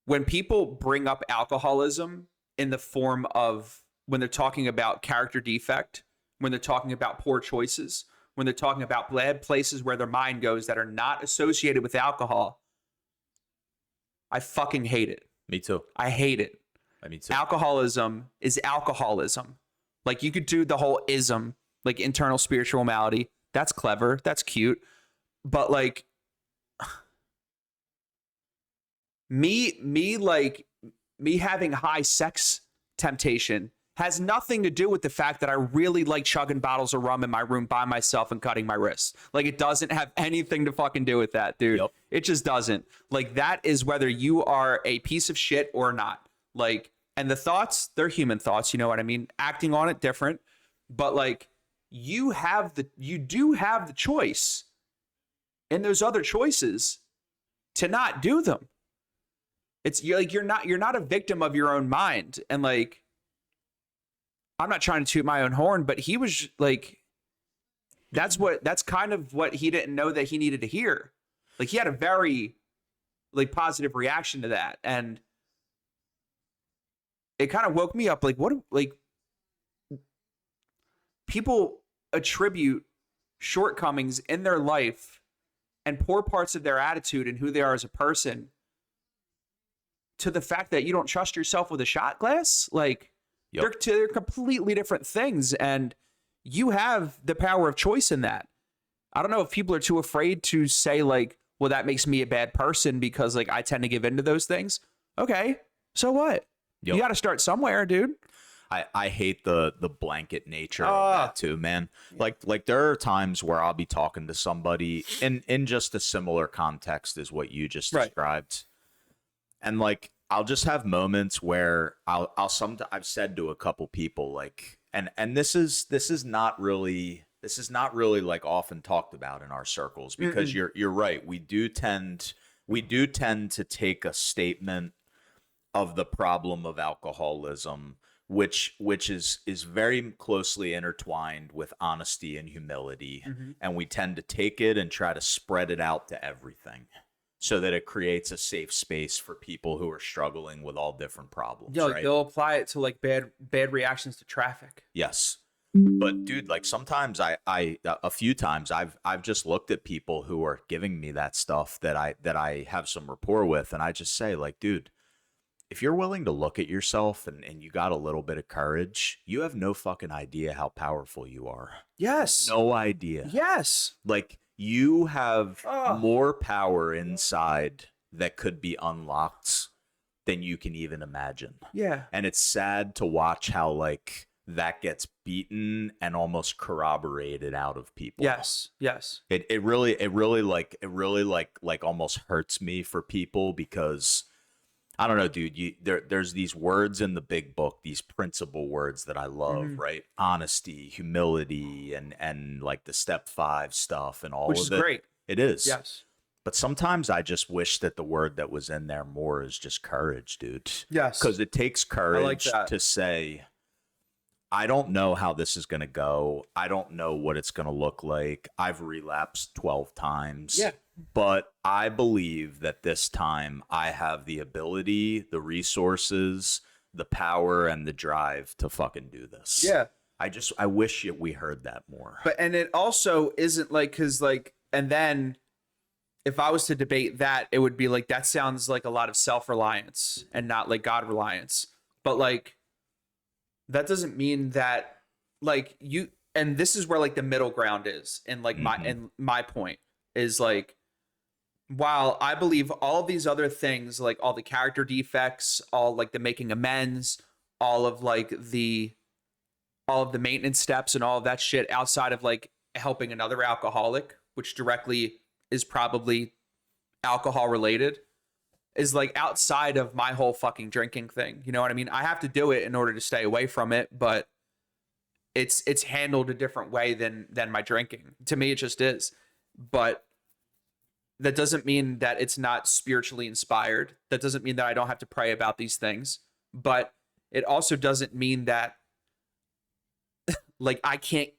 when people bring up alcoholism in the form of, when they're talking about character defect, when they're talking about poor choices, when they're talking about bad places where their mind goes that are not associated with alcohol, I fucking hate it. Me too. I hate it. Me too. Alcoholism is alcoholism. Like, you could do the whole ism, like internal spiritual malady. That's clever. That's cute. But like, me having high sex temptation has nothing to do with the fact that I really like chugging bottles of rum in my room by myself and cutting my wrists. Like, it doesn't have anything to fucking do with that, dude. Yep. It just doesn't. Like, that is whether you are a piece of shit or not. Like, and the thoughts, they're human thoughts, you know what I mean? Acting on it, different. But like, you do have the choice in those other choices to not do them. You're not a victim of your own mind. And like, I'm not trying to toot my own horn, but he was like, that's kind of what he didn't know that he needed to hear. Like, he had a very like positive reaction to that. And it kind of woke me up. Like, people attribute shortcomings in their life and poor parts of their attitude and who they are as a person to the fact that you don't trust yourself with a shot glass. Like, they're completely different things, and you have the power of choice in that. I don't know if people are too afraid to say like, well, that makes me a bad person because like I tend to give into those things. Okay, so what? You got to start somewhere, dude. I hate the blanket nature of that too, man. Like there are times where I'll be talking to somebody in just a similar context as what you just described. And like I'll just have moments where I've said to a couple people like and this is not really like often talked about in our circles because you're right. We do tend to take a statement of the problem of alcoholism, which is very closely intertwined with honesty and humility, and we tend to take it and try to spread it out to everything so that it creates a safe space for people who are struggling with all different problems. Yeah, like right? they'll apply it to like bad reactions to traffic. Yes. But dude, like sometimes I a few times I've just looked at people who are giving me that stuff that I have some rapport with, and I just say like, dude, if you're willing to look at yourself and you got a little bit of courage, you have no fucking idea how powerful you are. Yes. No idea. Yes. Like you have more power inside that could be unlocked than you can even imagine. Yeah. And it's sad to watch how like that gets beaten and almost corroborated out of people. Yes. Yes. It really almost hurts me for people because I don't know, dude, there's these words in the big book, these principle words that I love, right? Honesty, humility, and like the step 5 stuff and all Which of is it. great. It is. Yes. But sometimes I just wish that the word that was in there more is just courage, dude. Yes. Because it takes courage that. to say, I don't know how this is going to go. I don't know what it's going to look like. I've relapsed 12 times. Yeah. But I believe that this time I have the ability, the resources, the power, and the drive to fucking do this. Yeah. I wish we heard that more. But, and it also isn't like, cause like, and then if I was to debate that, it would be like, that sounds like a lot of self-reliance and not like God reliance. But like, that doesn't mean that like you, and this is where like the middle ground is. And like my point is like, while I believe all of these other things, like all the character defects, all like the making amends, all of the maintenance steps and all of that shit outside of like helping another alcoholic, which directly is probably alcohol related, is like outside of my whole fucking drinking thing. You know what I mean? I have to do it in order to stay away from it, but it's handled a different way than my drinking. To me, it just is. But that doesn't mean that it's not spiritually inspired. That doesn't mean that I don't have to pray about these things. But it also doesn't mean that like I can't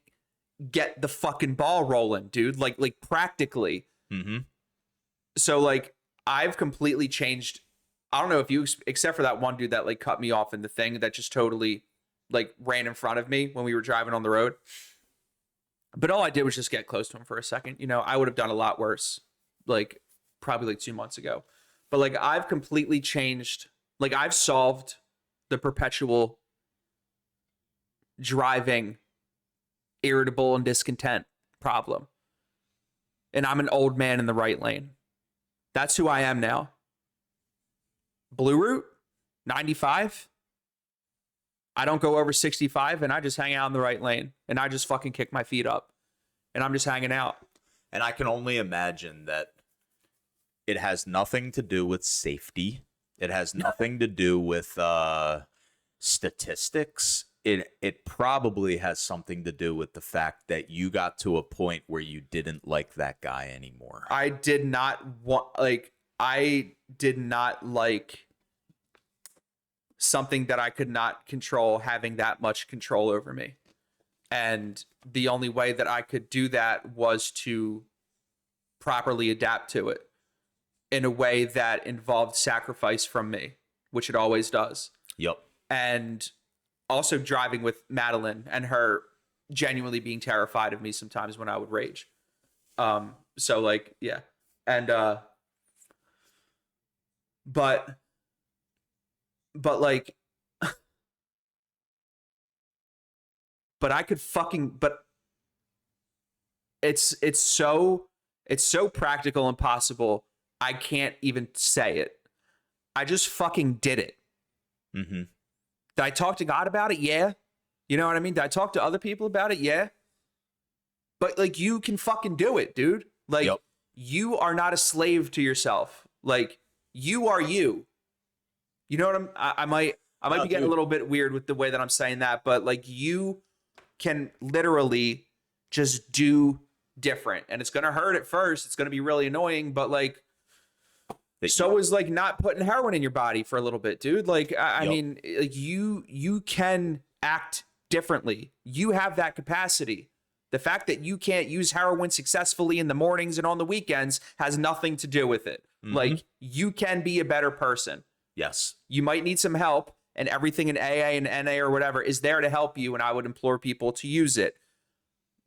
get the fucking ball rolling, dude. Like practically. So like I've completely changed. I don't know if you, except for that one dude that like cut me off in the thing that just totally like ran in front of me when we were driving on the road. But all I did was just get close to him for a second. You know, I would have done a lot worse, like probably like 2 months ago. But like I've completely changed. Like I've solved the perpetual driving, irritable and discontent problem. And I'm an old man in the right lane. That's who I am now. Blue Route, 95. I don't go over 65 and I just hang out in the right lane and I just fucking kick my feet up and I'm just hanging out. And I can only imagine that it has nothing to do with safety. It has nothing to do with statistics. It probably has something to do with the fact that you got to a point where you didn't like that guy anymore. I did not like something that I could not control having that much control over me. And the only way that I could do that was to properly adapt to it in a way that involved sacrifice from me, which it always does. Yep. And also driving with Madeline and her genuinely being terrified of me sometimes when I would rage. So like, yeah. And, but like, but I could fucking, but it's so practical and possible. I can't even say it. I just fucking did it. Did I talk to God about it? Yeah. You know what I mean? Did I talk to other people about it? Yeah. But like, you can fucking do it, dude. Like, Yep. you are not a slave to yourself. Like, you are you. You know what I might No, be getting a little bit weird with the way that I'm saying that, but like, you can literally just do different, and it's gonna hurt at first. It's gonna be really annoying, but like, so is like not putting heroin in your body for a little bit, dude. Like, I Yep. mean, like, you can act differently. You have that capacity. The fact that you can't use heroin successfully in the mornings and on the weekends has nothing to do with it. Like, you can be a better person. Yes. You might need some help, and everything in AA and NA or whatever is there to help you, and I would implore people to use it.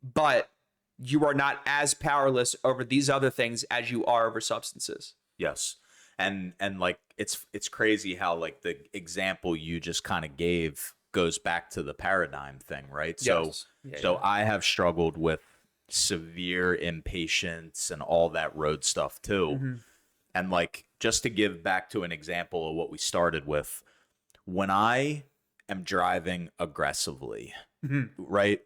But you are not as powerless over these other things as you are over substances. Yes. And like, it's crazy how like the example you just kind of gave goes back to the paradigm thing, right? Yes. So I have struggled with severe impatience and all that road stuff too. And like, just to give back to an example of what we started with, when I am driving aggressively, right?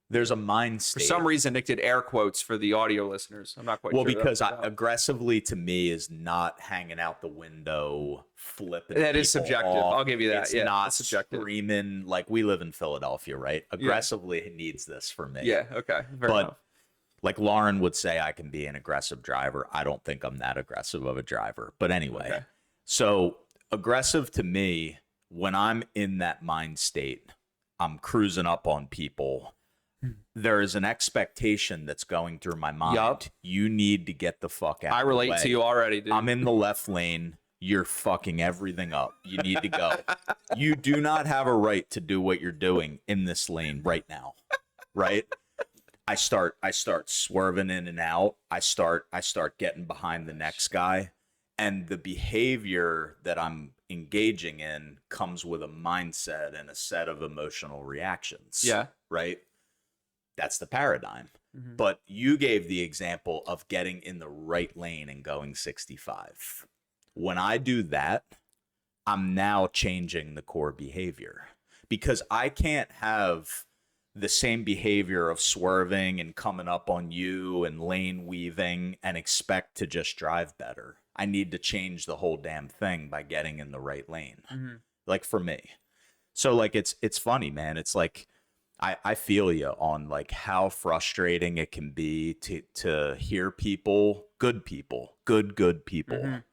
There's a mind state. For some reason, Nick did air quotes for the audio listeners. I'm not quite Well, sure. because aggressively to me is not hanging out the window, flipping. That is people subjective. off. I'll give you that. It's Yeah, not it's subjective. screaming. Like, we live in Philadelphia, right? Aggressively needs this for me. Yeah, okay. Fair But enough. like Lauren would say, I can be an aggressive driver. I don't think I'm that aggressive of a driver. But anyway, Okay. So aggressive to me, when I'm in that mind state, I'm cruising up on people. There is an expectation that's going through my mind. Yup. You need to get the fuck out. I of the relate way. to you already, dude. I'm in the left lane. You're fucking everything up. You need to go. You do not have a right to do what you're doing in this lane right now. Right? I start swerving in and out. I start getting behind the next guy. And the behavior that I'm engaging in comes with a mindset and a set of emotional reactions. Yeah. Right? That's the paradigm. Mhm. But you gave the example of getting in the right lane and going 65. When I do that, I'm now changing the core behavior, because I can't have the same behavior of swerving and coming up on you and lane weaving and expect to just drive better. I need to change the whole damn thing by getting in the right lane. Mhm. Like, for me. So like, it's funny, man. It's like, I feel you on like how frustrating it can be to hear people, good people, good people, Mhm.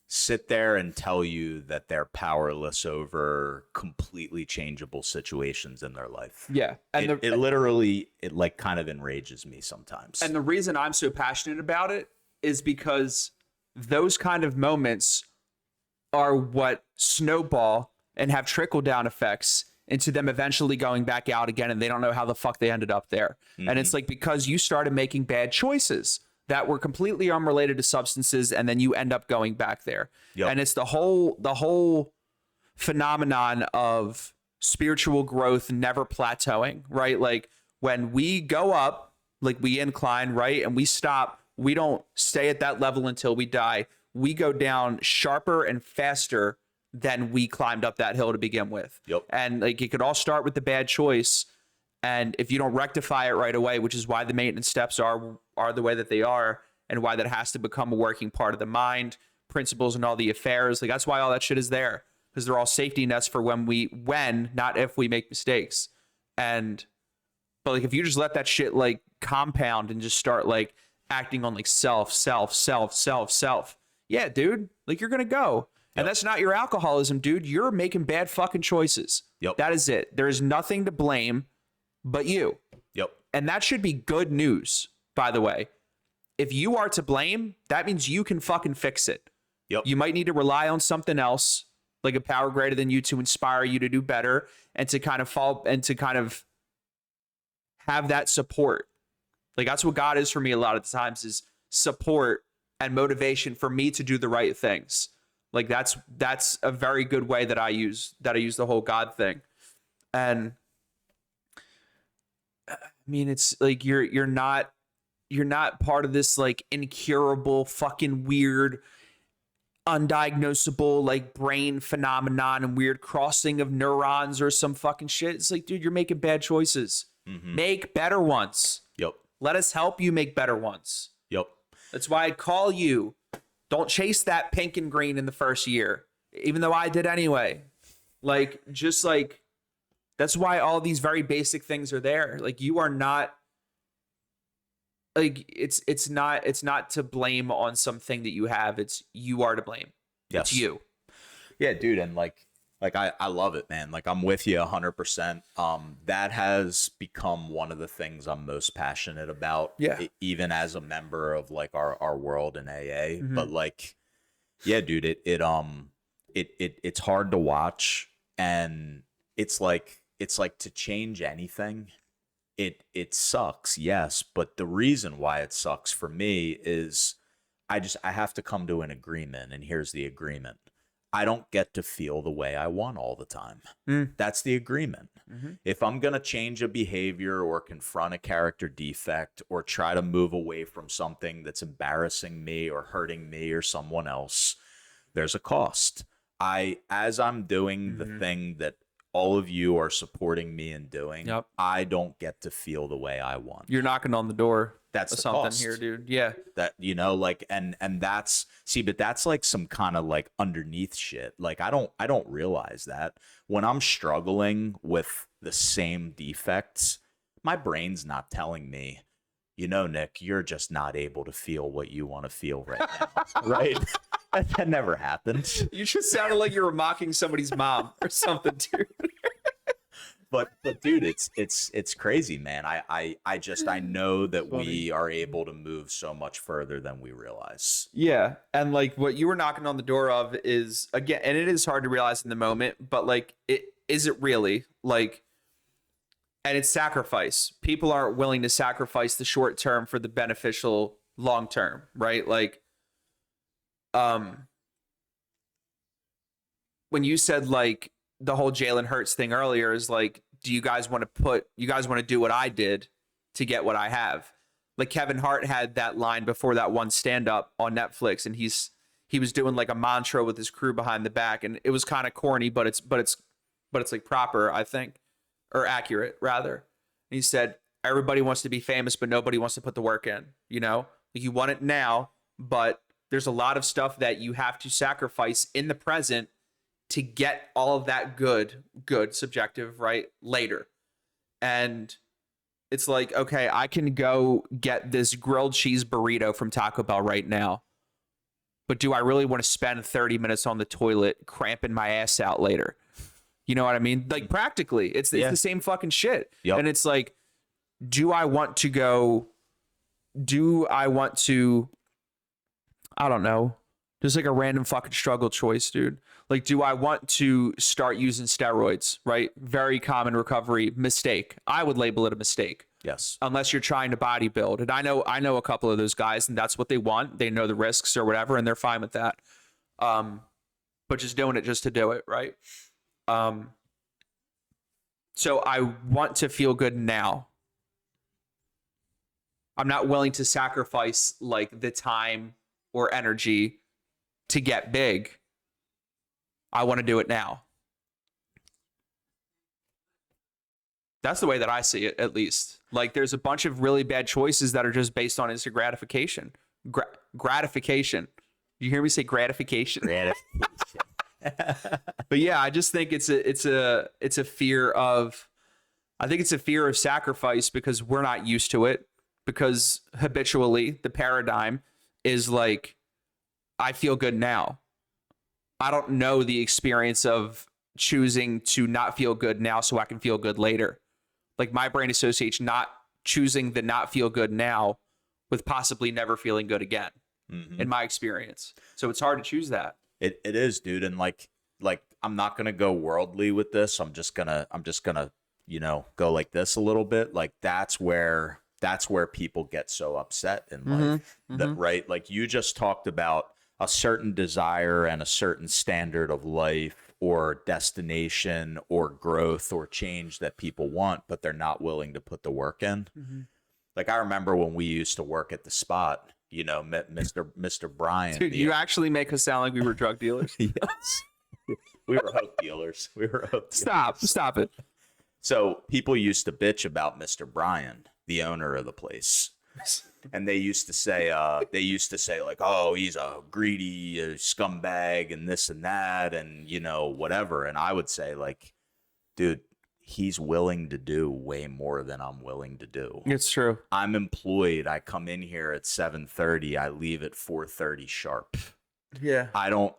sit there and tell you that they're powerless over completely changeable situations in their life. Yeah. And It literally, it like kind of enrages me sometimes. And the reason I'm so passionate about it is because those kind of moments are what snowball and have trickle down effects into them eventually going back out again, and they don't know how the fuck they ended up there. And it's like, because you started making bad choices that were completely unrelated to substances, and then you end up going back there. Yep. And it's the whole phenomenon of spiritual growth never plateauing, right? Like, when we go up, like we incline, right, and we stop, we don't stay at that level until we die. We go down sharper and faster than we climbed up that hill to begin with. Yep. And like, it could all start with the bad choice, and if you don't rectify it right away, which is why the maintenance steps are the way that they are, and why that has to become a working part of the mind, principles, and all the affairs. Like, that's why all that shit is there, because they're all safety nets for when, not if, we make mistakes. But like, if you just let that shit like compound and just start like acting on like self, yeah, dude, like, you're gonna go. And that's not your alcoholism, dude. You're making bad fucking choices. Yep. That is it. There is nothing to blame but you. Yep. And that should be good news, by the way. If you are to blame, that means you can fucking fix it. Yep. You might need to rely on something else, like a power greater than you, to inspire you to do better, and to kind of have that support. Like, that's what God is for me a lot of the times, is support and motivation for me to do the right things. Like, that's a very good way that I use the whole God thing. And I mean, it's like, you're not part of this like incurable fucking weird undiagnosable like brain phenomenon and weird crossing of neurons or some fucking shit. It's like, dude, you're making bad choices. Make better ones. Yep. Let us help you make better ones. Yep. That's why I call you. Don't chase that pink and green in the first year, even though I did anyway. Like, just like, that's why all these very basic things are there. Like, you are not, like, it's not to blame on something that you have. It's you are to blame. Yes. It's you. Yeah, dude. And like I love it, man. Like, I'm with you 100%. That has become one of the things I'm most passionate about. Yeah. Even as a member of like our world in AA. But like, yeah, dude, it's hard to watch, and it's like to change anything. It sucks, yes, but the reason why it sucks for me is I have to come to an agreement, and here's the agreement. I don't get to feel the way I want all the time. That's the agreement. If I'm going to change a behavior or confront a character defect or try to move away from something that's embarrassing me or hurting me or someone else, there's a cost. As I'm doing the thing that all of you are supporting me in doing, I don't get to feel the way I want. You're knocking on the door. That's of the something cost. here, dude. Yeah. That, you know, like, and that's, see, but that's like some kind of like underneath shit. Like, I don't realize that when I'm struggling with the same defects, my brain's not telling me, you know, Nick, you're just not able to feel what you want to feel right now. Right? That never happens. You just sounded like you were mocking somebody's mom or something, dude. But dude, it's crazy, man. I know that we are able to move so much further than we realize. Yeah. And like what you were knocking on the door of is, again, and it is hard to realize in the moment, but like, is it really like, and it's sacrifice. People aren't willing to sacrifice the short term for the beneficial long term, right? Like, when you said like the whole Jalen Hurts thing earlier is like, do you guys want to do what I did to get what I have? Like Kevin Hart had that line before that one stand up on Netflix, and he was doing like a mantra with his crew behind the back, and it was kind of corny, but it's like proper, I think, or accurate rather. And he said, everybody wants to be famous, but nobody wants to put the work in, you know? Like, you want it now, but there's a lot of stuff that you have to sacrifice in the present to get all of that good subjective, right, later. And it's like, okay, I can go get this grilled cheese burrito from Taco Bell right now, but do I really want to spend 30 minutes on the toilet cramping my ass out later? You know what I mean? Like, practically, it's the same fucking shit. Yep. And it's like, do I want to, I don't know, just like a random fucking struggle choice, dude. Like, do I want to start using steroids, right? Very common recovery mistake. I would label it a mistake. Yes. Unless you're trying to bodybuild. And I know a couple of those guys, and that's what they want. They know the risks or whatever, and they're fine with that. But just doing it just to do it, right? So I want to feel good now. I'm not willing to sacrifice like the time or energy to get big. I want to do it now. That's the way that I see it, at least. Like, there's a bunch of really bad choices that are just based on instant gratification. Gratification. You hear me say gratification? Gratification. But yeah, I just think it's a fear of, I think it's a fear of sacrifice because we're not used to it. Because habitually the paradigm is like, I feel good now. I don't know the experience of choosing to not feel good now so I can feel good later. Like, my brain associates not choosing the not feel good now with possibly never feeling good again, in my experience. So it's hard to choose that. It is, dude. And like I'm not gonna go worldly with this. I'm just gonna, you know, go like this a little bit. Like, that's where people get so upset in life. That, right? Like, you just talked about a certain desire and a certain standard of life or destination or growth or change that people want, but they're not willing to put the work in. Like, I remember when we used to work at the Spot, You know, Mr. Brian. Dude, you actually make us sound like we were drug dealers. Yes. We were hope dealers. Stop it. So people used to bitch about Mr. Brian, the owner of the place. And they used to say like, oh, he's a greedy scumbag and this and that and, you know, whatever. And I would say like, dude, he's willing to do way more than I'm willing to do. It's true. I'm employed. I come in here at 7:30. I leave at 4:30 sharp. Yeah. I don't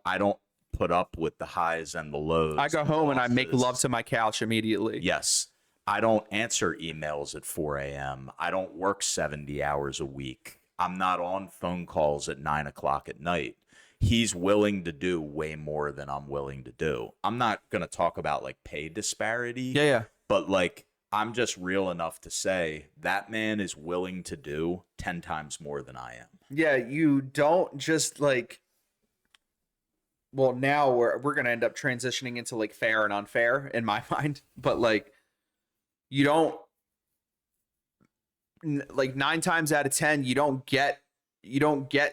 put up with the highs and the lows. I go home and I make love to my couch immediately. Yes. I don't answer emails at 4 a.m. I don't work 70 hours a week. I'm not on phone calls at 9 o'clock at night. He's willing to do way more than I'm willing to do. I'm not going to talk about like pay disparity. Yeah. But like, I'm just real enough to say that man is willing to do 10 times more than I am. Yeah, you don't just like, well, now we're going to end up transitioning into like fair and unfair in my mind, but like, you don't, like 9 times out of 10, you don't get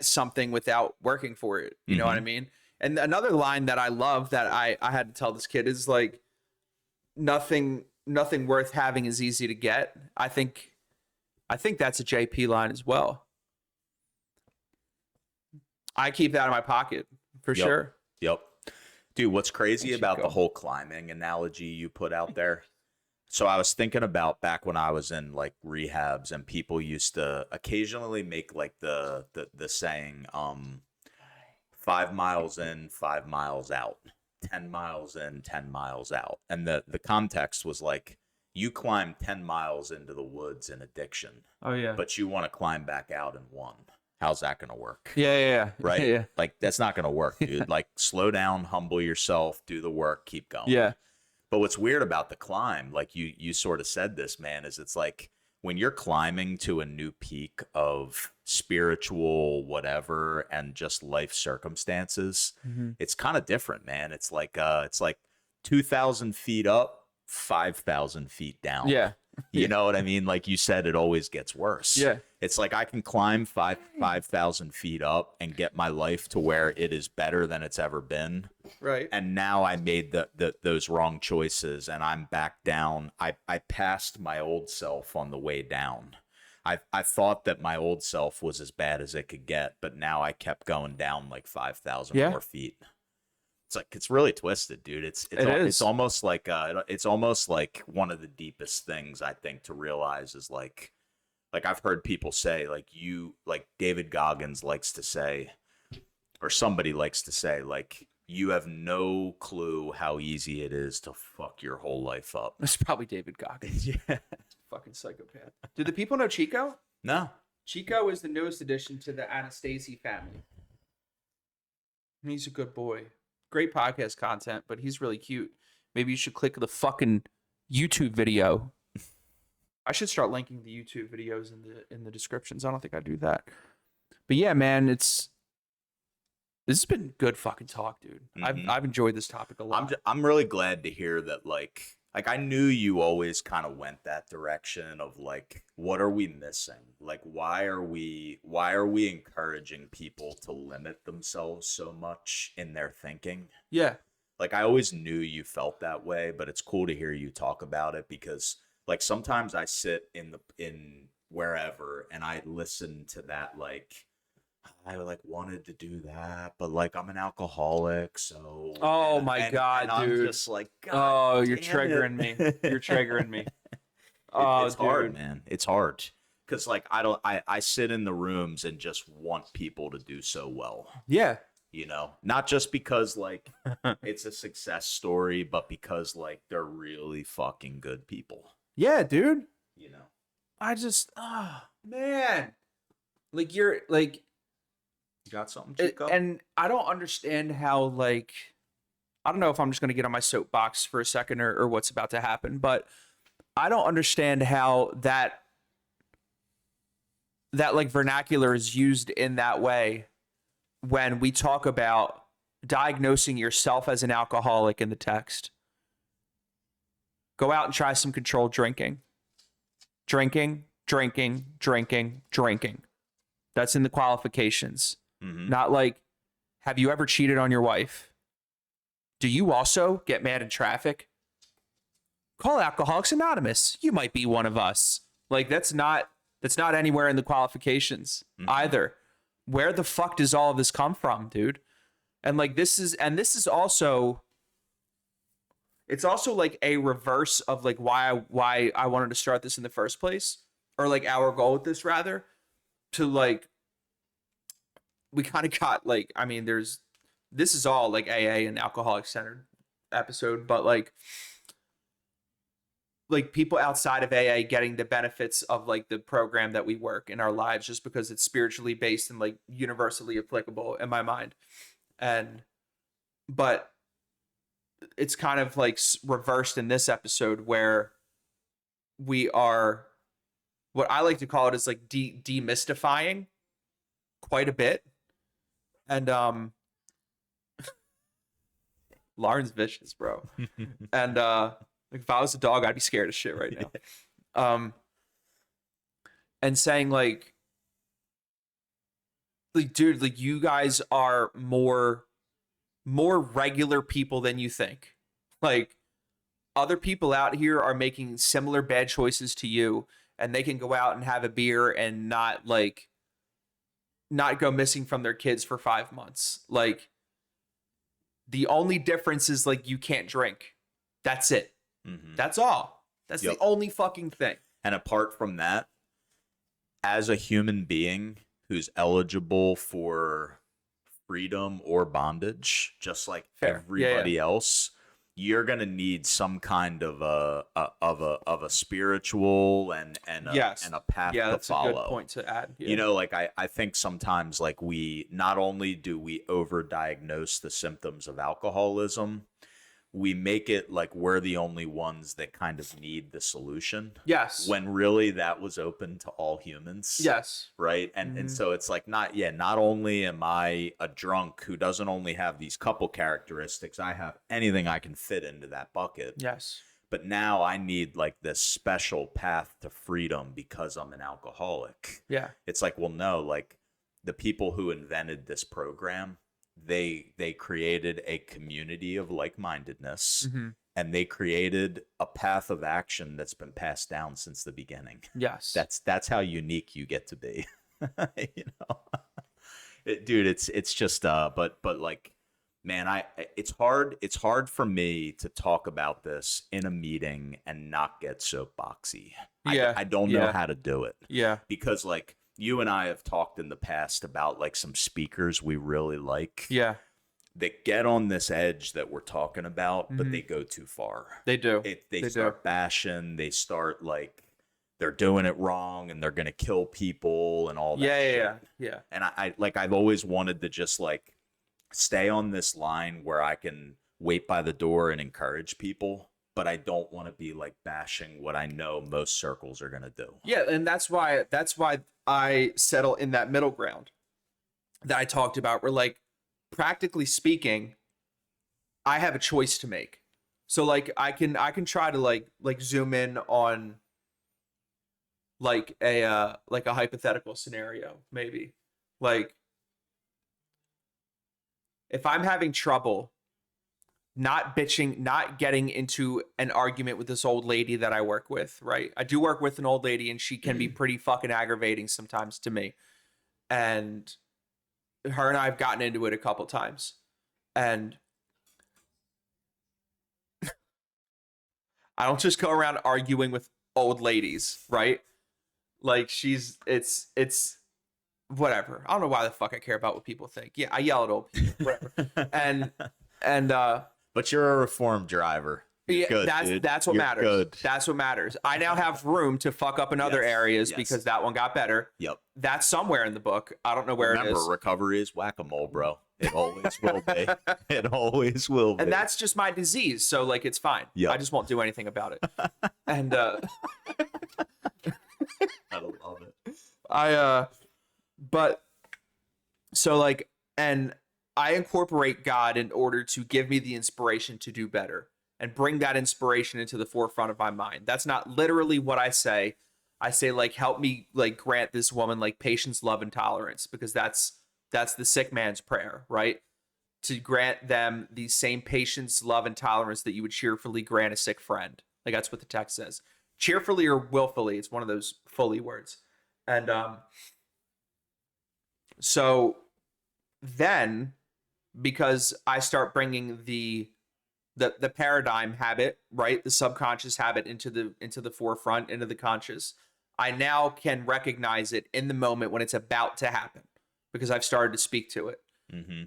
something without working for it. You know what I mean? And another line that I love that I had to tell this kid is like, nothing worth having is easy to get. I think that's a JP line as well. I keep that in my pocket for sure. Yep. Dude, what's crazy about the whole climbing analogy you put out there? So I was thinking about back when I was in like rehabs and people used to occasionally make like the saying 5 miles in, 5 miles out, 10 miles in, 10 miles out. And the context was like, you climb 10 miles into the woods in addiction. Oh yeah. But you want to climb back out in 1. How's that going to work? Yeah. Right? Yeah. Like that's not going to work, dude. Like slow down, humble yourself, do the work, keep going. Yeah. But what's weird about the climb, like you sort of said this, man, is it's like when you're climbing to a new peak of spiritual whatever and just life circumstances, it's kind of different, man. It's like 2,000 feet up, 5,000 feet down. Yeah. You know what I mean? Like you said, it always gets worse. Yeah. It's like I can climb 5,000 feet up and get my life to where it is better than it's ever been. Right. And now I made those wrong choices and I'm back down. I passed my old self on the way down. I thought that my old self was as bad as it could get, but now I kept going down like 5,000 more feet. It's like it's really twisted, dude. It's almost like one of the deepest things I think to realize is like I've heard people say like David Goggins likes to say, or somebody likes to say like you have no clue how easy it is to fuck your whole life up. It's probably David Goggins. Yeah. Fucking psychopath. Do the people know Chico? No. Chico is the newest addition to the Anastasi family. He's a good boy. Great podcast content, but he's really cute. Maybe you should click the fucking YouTube video. I should start linking the YouTube videos in the descriptions. I don't think I do that. But yeah, man, this has been good fucking talk, dude. I've enjoyed this topic a lot. I'm really glad to hear that like I knew you always kind of went that direction of like, what are we missing? Like, why are we encouraging people to limit themselves so much in their thinking? Yeah. Like, I always knew you felt that way, but it's cool to hear you talk about it because like sometimes I sit in wherever and I listen to that, like, I like wanted to do that, but like I'm an alcoholic, so my God, dude. I'm just like, God, you're triggering me. You're triggering me. It's hard, man. It's hard because like I sit in the rooms and just want people to do so well. Yeah. You know, not just because like it's a success story, but because like they're really fucking good people. Yeah, dude. You know, I just, man, like you're like. You got something, Chico? And I don't understand how, like, I don't know if I'm just going to get on my soapbox for a second or what's about to happen, but I don't understand how that like vernacular is used in that way when we talk about diagnosing yourself as an alcoholic in the text. Go out and try some controlled drinking. Drinking. That's in the qualifications. Mhm. Not like, have you ever cheated on your wife? Do you also get mad in traffic? Call Alcoholics Anonymous. You might be one of us. Like, that's not anywhere in the qualifications either. Where the fuck does all of this come from, dude? And like, this is also, it's also like a reverse of like why I wanted to start this in the first place, or like our goal with this, rather, to like, we kind of got like, I mean, this is all like AA and alcoholic centered episode, but like people outside of AA getting the benefits of like the program that we work in our lives, just because it's spiritually based and like universally applicable in my mind. But it's kind of like reversed in this episode, where we are, what I like to call it is like demystifying quite a bit. And Lauren's vicious, bro. And like, if I was a dog, I'd be scared of shit right now. And saying like, dude, like, you guys are more regular people than you think. Like, other people out here are making similar bad choices to you, and they can go out and have a beer and not go missing from their kids for 5 months. Like, the only difference is like, you can't drink. That's it. That's all. That's the only fucking thing. And apart from that, as a human being who's eligible for freedom or bondage, just like everybody else, you're gonna need some kind of a spiritual and a path to that's follow. a good point to add. You know, like I think sometimes, like, we not only do we overdiagnose the symptoms of alcoholism, we make it like we're the only ones that kind of need the solution. Yes. When really that was open to all humans. Yes. Right. And so it's like, not only am I a drunk who doesn't only have these couple characteristics, I have anything I can fit into that bucket. Yes. But now I need like this special path to freedom because I'm an alcoholic. Yeah. It's like, well, no, like, the people who invented this program, they created a community of like-mindedness, and they created a path of action that's been passed down since the beginning. Yes. That's how unique you get to be. You know, dude, it's just but like, man, it's hard for me to talk about this in a meeting and not get soapboxy. I don't know how to do it. Yeah. Because like, you and I have talked in the past about like some speakers we really like. Yeah. That get on this edge that we're talking about, but they go too far. They do. They start bashing. They start like, they're doing it wrong and they're going to kill people and all that. Yeah. And I've always wanted to just like stay on this line where I can wait by the door and encourage people, but I don't want to be like bashing what I know most circles are going to do. Yeah. And that's why I settle in that middle ground that I talked about, where like, practically speaking, I have a choice to make. So like, I can try to like zoom in on like a hypothetical scenario, maybe. Like, if I'm having trouble not bitching, not getting into an argument with this old lady that I work with, right? I do work with an old lady, and she can be pretty fucking aggravating sometimes to me. And her and I have gotten into it a couple times. And I don't just go around arguing with old ladies, right? Like, it's whatever. I don't know why the fuck I care about what people think. Yeah, I yell at old people, whatever. and But you're a reformed driver. You're good, that's what matters. Good. That's what matters. I now have room to fuck up in other areas because that one got better. Yep. That's somewhere in the book. I don't know where it is. Remember, recovery is whack-a-mole, bro. It always will be. It always will be. And that's just my disease, so like, it's fine. Yep. I just won't do anything about it. And I love it. But so like, and I incorporate God in order to give me the inspiration to do better and bring that inspiration into the forefront of my mind. That's not literally what I say, I say like, help me like grant this woman like patience, love, and tolerance, because that's the sick man's prayer, right? To grant them the same patience, love, and tolerance that you would cheerfully grant a sick friend. Like that's what the text says. Cheerfully or willfully, it's one of those fully words. And so then, because I start bringing the paradigm habit, right, the subconscious habit into the forefront, into the conscious, I now can recognize it in the moment when it's about to happen, because I've started to speak to it. Mm-hmm.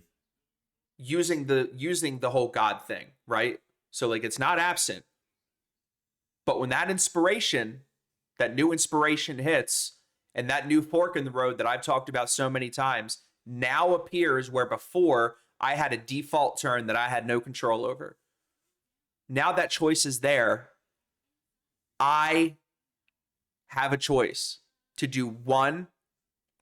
Using the whole God thing, right? So like it's not absent, but when that new inspiration hits, and that new fork in the road that I've talked about so many times now appears, where before I had a default turn that I had no control over. Now that choice is there. I have a choice to do one,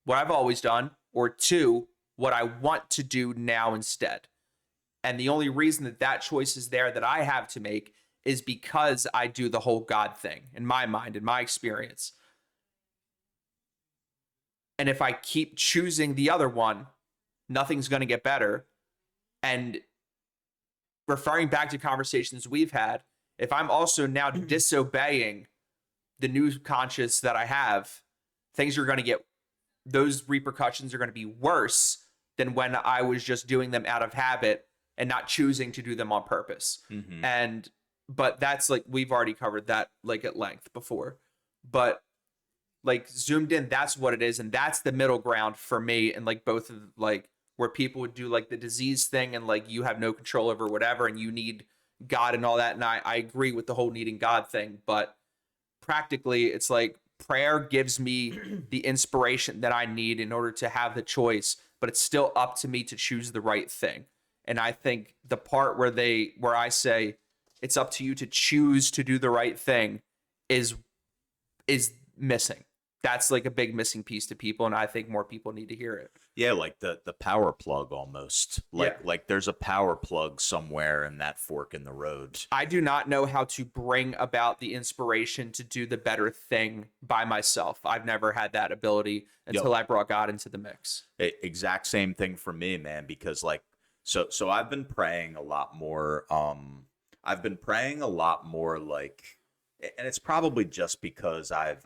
what I've always done, or two, what I want to do now instead. And the only reason that choice is there that I have to make is because I do the whole God thing in my mind, in my experience. And if I keep choosing the other one, nothing's going to get better. And referring back to conversations we've had, if I'm also now disobeying the new conscious that I have, those repercussions are going to be worse than when I was just doing them out of habit and not choosing to do them on purpose. Mm-hmm. But that's like, we've already covered that like at length before, but like zoomed in, that's what it is. And that's the middle ground for me. And like both of like where people would do like the disease thing and like you have no control over whatever and you need God and all that. And I agree with the whole needing God thing, but practically it's like prayer gives me the inspiration that I need in order to have the choice, but it's still up to me to choose the right thing. And I think the part where I say it's up to you to choose to do the right thing is missing. That's like a big missing piece to people, and I think more people need to hear it. Yeah, like the power plug almost. Like there's a power plug somewhere in that fork in the road. I do not know how to bring about the inspiration to do the better thing by myself. I've never had that ability until I brought God into the mix. Exact same thing for me, man, because like so I've been praying a lot more. I've been praying a lot more like, and it's probably just because I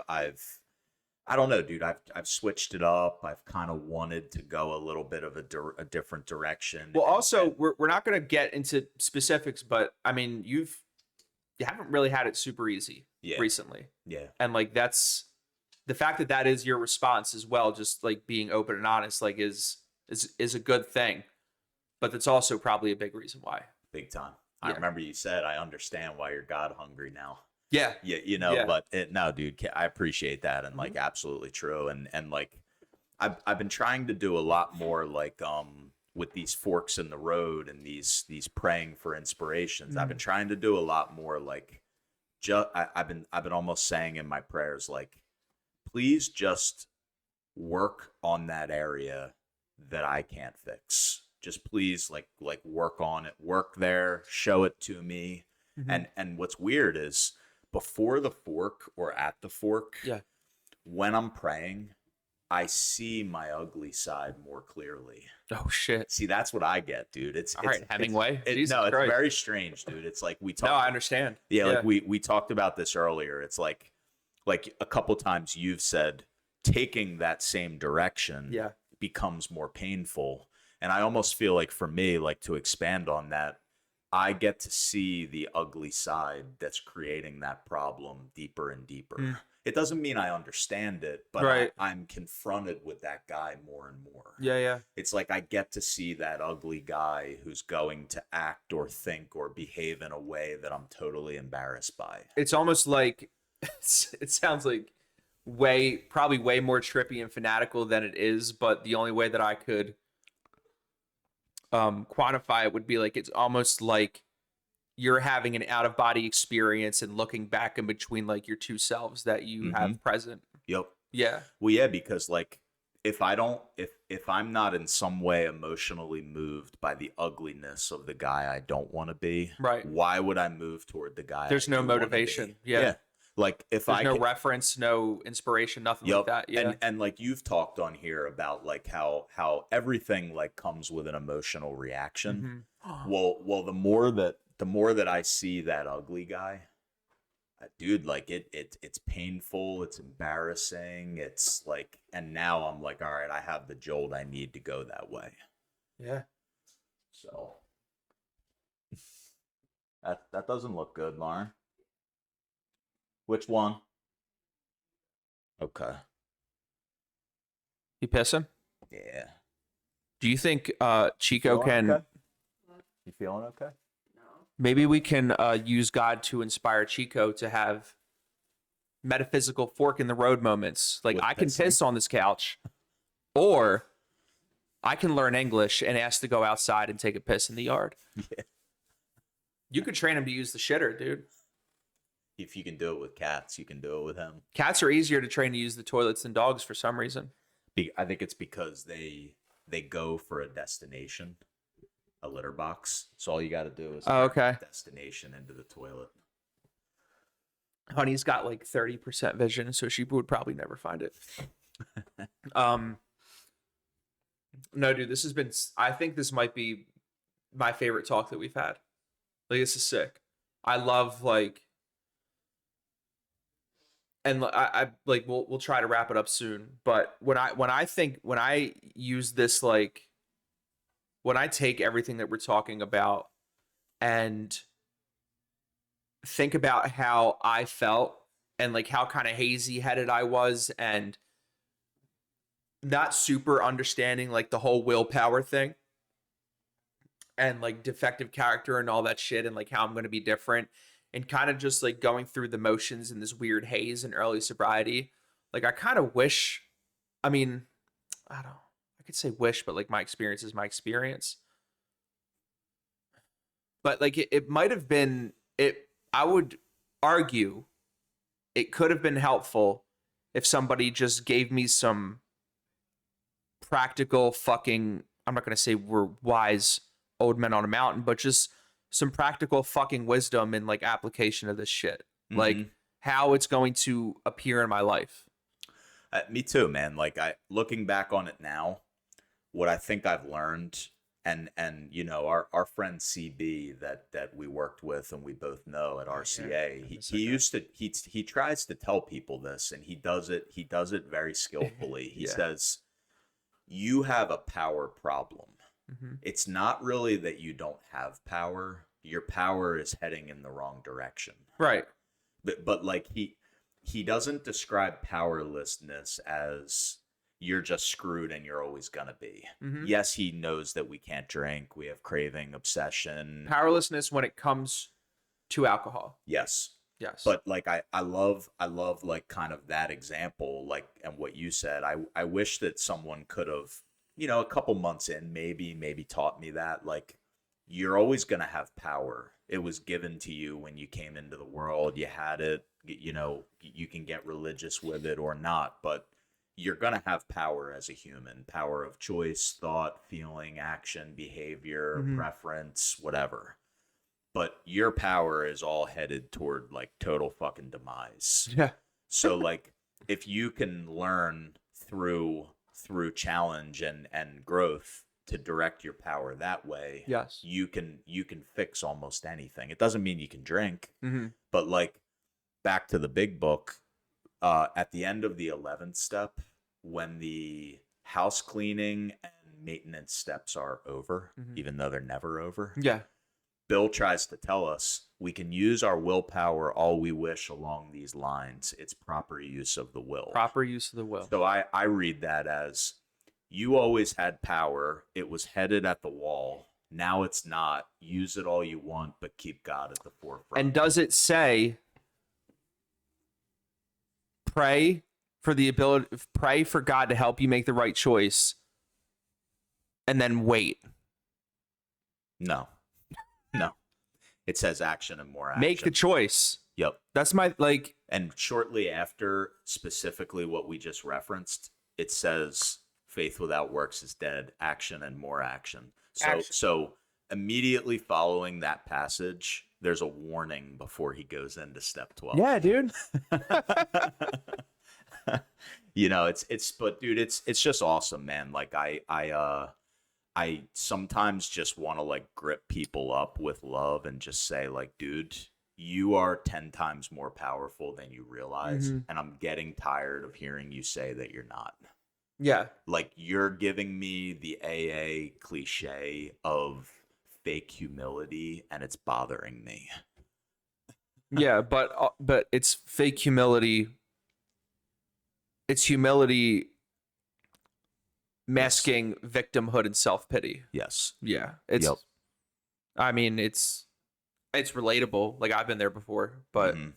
don't know, dude. I've switched it up. I've kind of wanted to go a little bit of a different direction. Well, also, we're not going to get into specifics, but I mean, you haven't really had it super easy recently. Yeah. And like that's the fact that is your response as well. Just like being open and honest, like is a good thing, but that's also probably a big reason why. Big time. I remember you said, I understand why you're God hungry now. Yeah. Yeah, you know, but no, dude, I appreciate that. And like, absolutely true. And like, I've been trying to do a lot more like, with these forks in the road and these praying for inspirations. I've been trying to do a lot more like, I've been almost saying in my prayers, like, please just work on that area that I can't fix. Just please like work on it, work there, show it to me. And what's weird is, before the fork or at the fork, when I'm praying, I see my ugly side more clearly. Oh shit! See, that's what I get, dude. It's all right, Hemingway. It's very strange, dude. It's like we talked. No, I understand. Yeah, like we talked about this earlier. It's like a couple times you've said taking that same direction becomes more painful, and I almost feel like for me, like to expand on that, I get to see the ugly side that's creating that problem deeper and deeper. It doesn't mean I understand it, but I'm confronted with that guy more and more. Yeah. It's like I get to see that ugly guy who's going to act or think or behave in a way that I'm totally embarrassed by. It's almost like, it sounds like probably way more trippy and fanatical than it is, but the only way that I could quantify it would be like, it's almost like you're having an out-of-body experience and looking back in between like your two selves that you have present. Yep. Yeah. Well, yeah, because like if I'm not in some way emotionally moved by the ugliness of the guy I don't want to be, right, why would I move toward the guy? There's no motivation. Yeah. Like if There's I no can, reference, no inspiration, nothing like that. Yeah. and like you've talked on here about like how everything like comes with an emotional reaction. Well, the more that I see that ugly guy, dude, like it's painful, it's embarrassing, it's like, and now I'm like, all right, I have the jolt I need to go that way. Yeah. So that doesn't look good, Lauren. Which one? Okay. You pissing? Yeah. Do you think Chico Feeling can? okay? You feeling okay? Maybe we can use God to inspire Chico to have metaphysical fork in the road moments. Like With I can pissing? piss on this couch, or I can learn English and ask to go outside and take a piss in the yard. Yeah. You could train him to use the shitter, dude. If you can do it with cats, you can do it with him. Cats are easier to train to use the toilets than dogs for some reason. I think it's because they go for a destination, a litter box. So all you got to do is Oh, turn okay. the destination into the toilet. Honey's got like 30% vision, so she would probably never find it. No, dude, this has been. I think this might be my favorite talk that we've had. Like, this is sick. I love like, and I like we'll try to wrap it up soon. But when I use this, like, when I take everything that we're talking about and think about how I felt and like how kind of hazy headed I was and not super understanding like the whole willpower thing and like defective character and all that shit and like how I'm going to be different and kind of just like going through the motions in this weird haze in early sobriety. Like I kind of wish, I mean, I could say wish, but like my experience is my experience. But like it might have been I would argue it could have been helpful if somebody just gave me some practical fucking, I'm not going to say we're wise old men on a mountain, but just some practical fucking wisdom and like application of this shit. Like how it's going to appear in my life. Me too, man. Like looking back on it now, what I think I've learned, and you know, our friend CB that we worked with and we both know at RCA, he tries to tell people this, and he does it very skillfully. He says, you have a power problem. It's not really that you don't have power. Your power is heading in the wrong direction. Right. But like he doesn't describe powerlessness as you're just screwed and you're always gonna be. Yes, he knows that we can't drink, we have craving, obsession. Powerlessness when it comes to alcohol. Yes. Yes. But like I love like kind of that example, like, and what you said. I wish that someone could have, you know, a couple months in maybe taught me that, like, you're always going to have power. It was given to you when you came into the world. You had it, you know, you can get religious with it or not, but you're going to have power as a human, power of choice, thought, feeling, action, behavior, preference, whatever. But your power is all headed toward like total fucking demise. Yeah. So like if you can learn through challenge and growth to direct your power that way, Yes. you can fix almost anything. It doesn't mean you can drink, but like back to the big book, at the end of the 11th step, when the house cleaning and maintenance steps are over, even though they're never over. Yeah. Bill tries to tell us we can use our willpower all we wish along these lines. It's proper use of the will. Proper use of the will. So I read that as you always had power. It was headed at the wall. Now it's not. Use it all you want, but keep God at the forefront. And does it say pray for God to help you make the right choice and then wait? No. No. It says action and more action. Make the choice. Yep. That's my, like, and shortly after, specifically what we just referenced, it says faith without works is dead, action and more action. So immediately following that passage there's a warning before he goes into step 12. Yeah, dude. But dude, it's just awesome, man. Like I sometimes just want to like grip people up with love and just say like, dude, you are 10 times more powerful than you realize. Mhm. And I'm getting tired of hearing you say that you're not. Yeah. Like, you're giving me the AA cliche of fake humility, and it's bothering me. Yeah, but it's fake humility. It's humility masking victimhood and self-pity. Yes. Yeah. It's Yep. I mean, it's relatable. Like, I've been there before, but Mhm.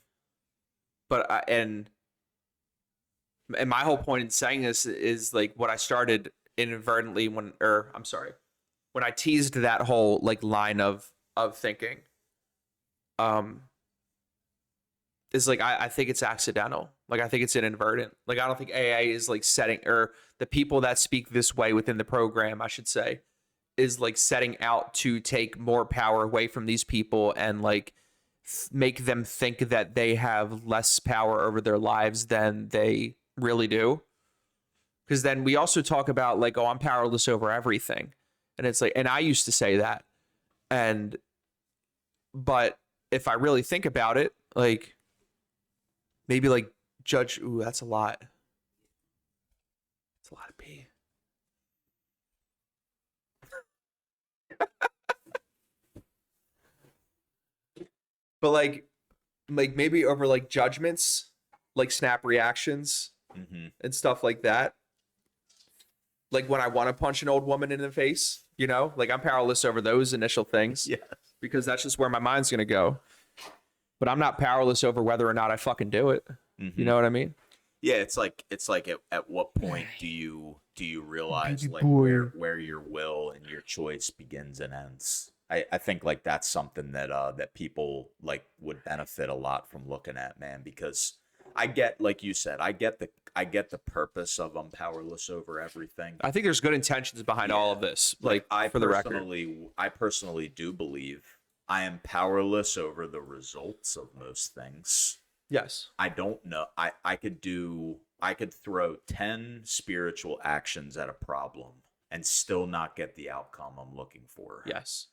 and my whole point in saying this is like what I started inadvertently when I teased that whole like line of thinking. Is like I think it's accidental. Like, I think it's inadvertent. Like, I don't think AA is like setting, or the people that speak this way within the program, I should say, is like setting out to take more power away from these people and like make them think that they have less power over their lives than they really do. Because then we also talk about like, oh, I'm powerless over everything. And it's like, and I used to say that. But if I really think about it, like, maybe like judge, ooh, that's a lot. It's a lot of pee. But like maybe over like judgments, like snap reactions and stuff like that. Like when I want to punch an old woman in the face, like I'm powerless over those initial things. Yeah. Because that's just where my mind's going to go. But I'm not powerless over whether or not I fucking do it. You know what I mean? Yeah, it's like at what point do you realize Baby like boy. where your will and your choice begins and ends? I think like that's something that that people like would benefit a lot from looking at, man, because I get, like you said, I get the purpose of I'm powerless over everything. I think there's good intentions behind all of this. Like for the record. I personally do believe I am powerless over the results of most things. Yes. I don't know. I could throw 10 spiritual actions at a problem and still not get the outcome I'm looking for. Yes.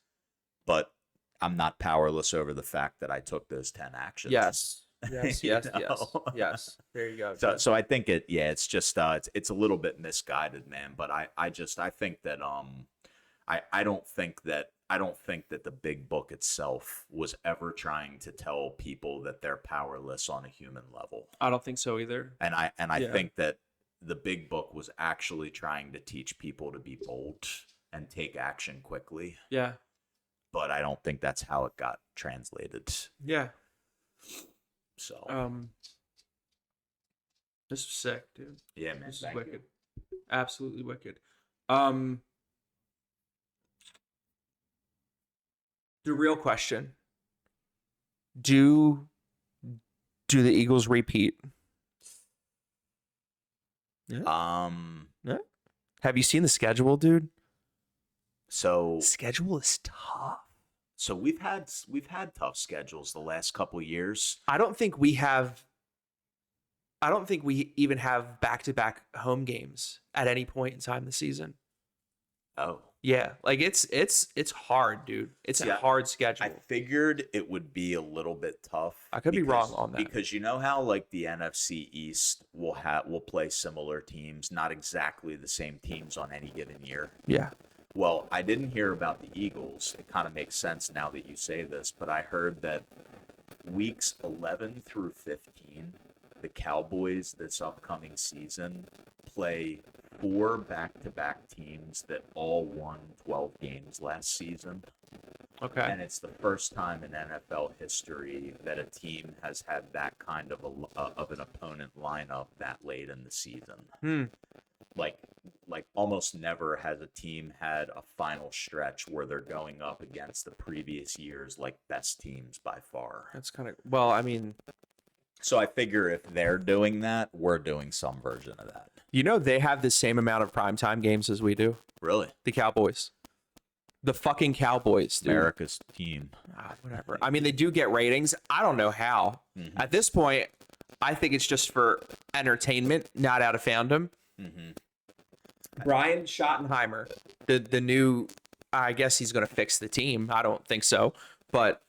But I'm not powerless over the fact that I took those 10 actions. Yes. Yes. You Yes. know? Yes. Yes. There you go. So I think it's just it's a little bit misguided, man. But I think that I don't think that the big book itself was ever trying to tell people that they're powerless on a human level. I don't think so either. And I think that the big book was actually trying to teach people to be bold and take action quickly. Yeah. But I don't think that's how it got translated. Yeah. So this was sick, dude. yeah, man. This is Thank wicked. you. Absolutely wicked. The real question: Do the Eagles repeat? Yeah. Yeah. Have you seen the schedule, dude? So Schedule is tough. So we've had tough schedules the last couple years. I don't think we even have back-to-back home games at any point in time this season. Oh. Yeah, like it's hard, dude. It's a hard schedule. I figured it would be a little bit tough. I could be wrong on that. Because you know how like the NFC East will play similar teams, not exactly the same teams on any given year. Yeah. Well, I didn't hear about the Eagles. It kind of makes sense now that you say this, but I heard that weeks 11 through 15, the Cowboys this upcoming season play 4 back-to-back teams that all won 12 games last season. Okay. And it's the first time in NFL history that a team has had that kind of an opponent lineup that late in the season. Like almost never has a team had a final stretch where they're going up against the previous year's like best teams by far. That's kind of, well, I mean, so I figure if they're doing that, we're doing some version of that. they have the same amount of primetime games as we do. Really? The Cowboys. The fucking Cowboys, dude. America's team. Whatever. I mean, they do get ratings. I don't know how. At this point, I think it's just for entertainment, not out of fandom. Brian Schottenheimer, the new, I guess he's going to fix the team. I don't think so. But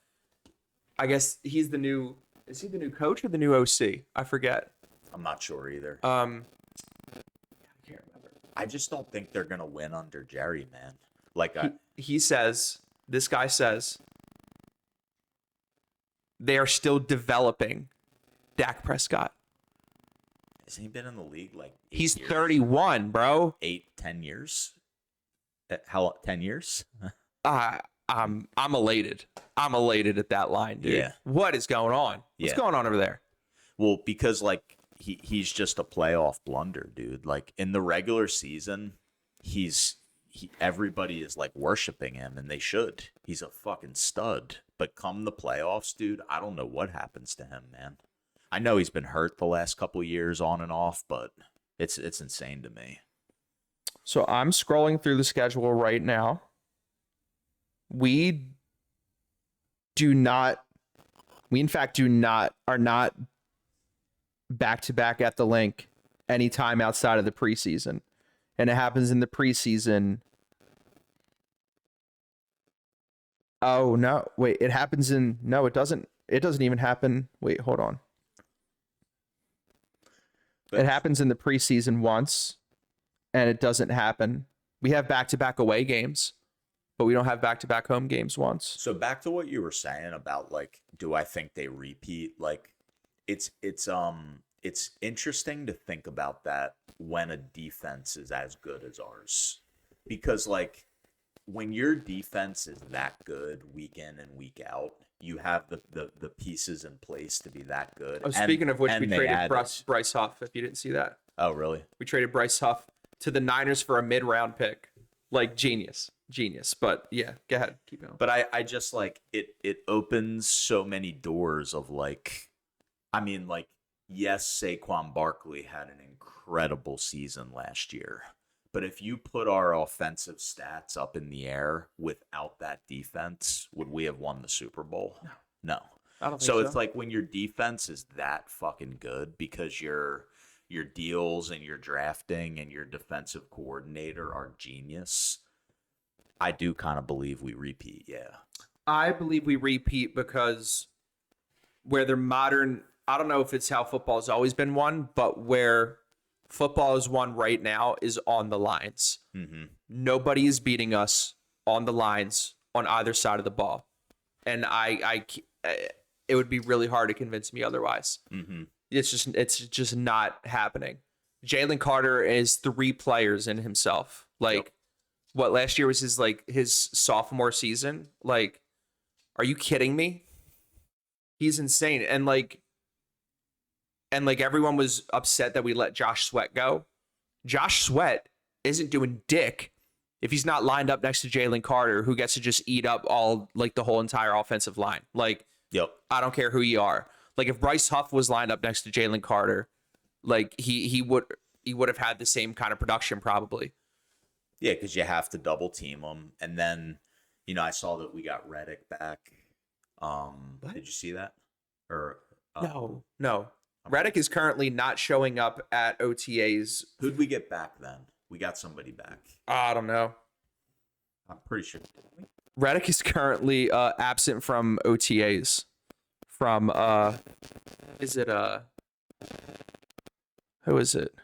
I guess he's the new, is he the new coach or the new OC? I forget. I'm not sure either. I can't remember. I just don't think they're gonna win under Jerry, man. Like He says, this guy says, they are still developing Dak Prescott. hasn't he been in the league like 8 He's years? 31, bro. 10 years? How 10 years? I'm elated. I'm elated at that line, dude. Yeah. What is going on? What's Yeah. going on over there? Well, because like he's just a playoff blunder, dude. Like in the regular season, everybody is like worshiping him, and they should. He's a fucking stud. But come the playoffs, dude, I don't know what happens to him, man. I know he's been hurt the last couple of years on and off, but it's insane to me. So I'm scrolling through the schedule right now. We in fact are not back to back at the link anytime outside of the preseason. And it happens in the preseason. Oh no, wait, it happens in, no, it doesn't even happen. Wait, hold on. It happens in the preseason once, and it doesn't happen. We have back-to-back away games, but we don't have back-to-back home games once. So back to what you were saying about like, do I think they repeat? Like, it's interesting to think about that when a defense is as good as ours, because like when your defense is that good week in and week out, you have the pieces in place to be that good. Oh, speaking of which, we traded Bryce. Bryce Huff, if you didn't see that. Oh, really? We traded Bryce Huff to the Niners for a mid-round pick. Like, genius. But yeah, go ahead. Keep going. But I just like it opens so many doors of like, I mean, like, yes, Saquon Barkley had an incredible season last year. But if you put our offensive stats up in the air without that defense, would we have won the Super Bowl? No. I don't think So it's like when your defense is that fucking good because your deals and your drafting and your defensive coordinator are genius, I do kind of believe we repeat, yeah. I believe we repeat because where they're modern, I don't know if it's how football has always been won, but where football is won right now is on the lines. Mm-hmm. Nobody is beating us on the lines on either side of the ball. And it would be really hard to convince me otherwise. Mm-hmm. It's just not happening. Jalen Carter is 3 players in himself. Like, Yep. What last year was his sophomore season? Like, are you kidding me? He's insane. And everyone was upset that we let Josh Sweat go. Josh Sweat isn't doing dick if he's not lined up next to Jalen Carter, who gets to just eat up the whole entire offensive line. Like, Yep. I don't care who you are. Like, if Bryce Huff was lined up next to Jalen Carter, like he would have had the same kind of production probably. Yeah, because you have to double team them. And then, I saw that we got Reddick back. Did you see that? Or No. Reddick is currently not showing up at OTAs. Who'd we get back then? We got somebody back. I don't know. I'm pretty sure. Reddick is currently absent from OTAs. From who is it?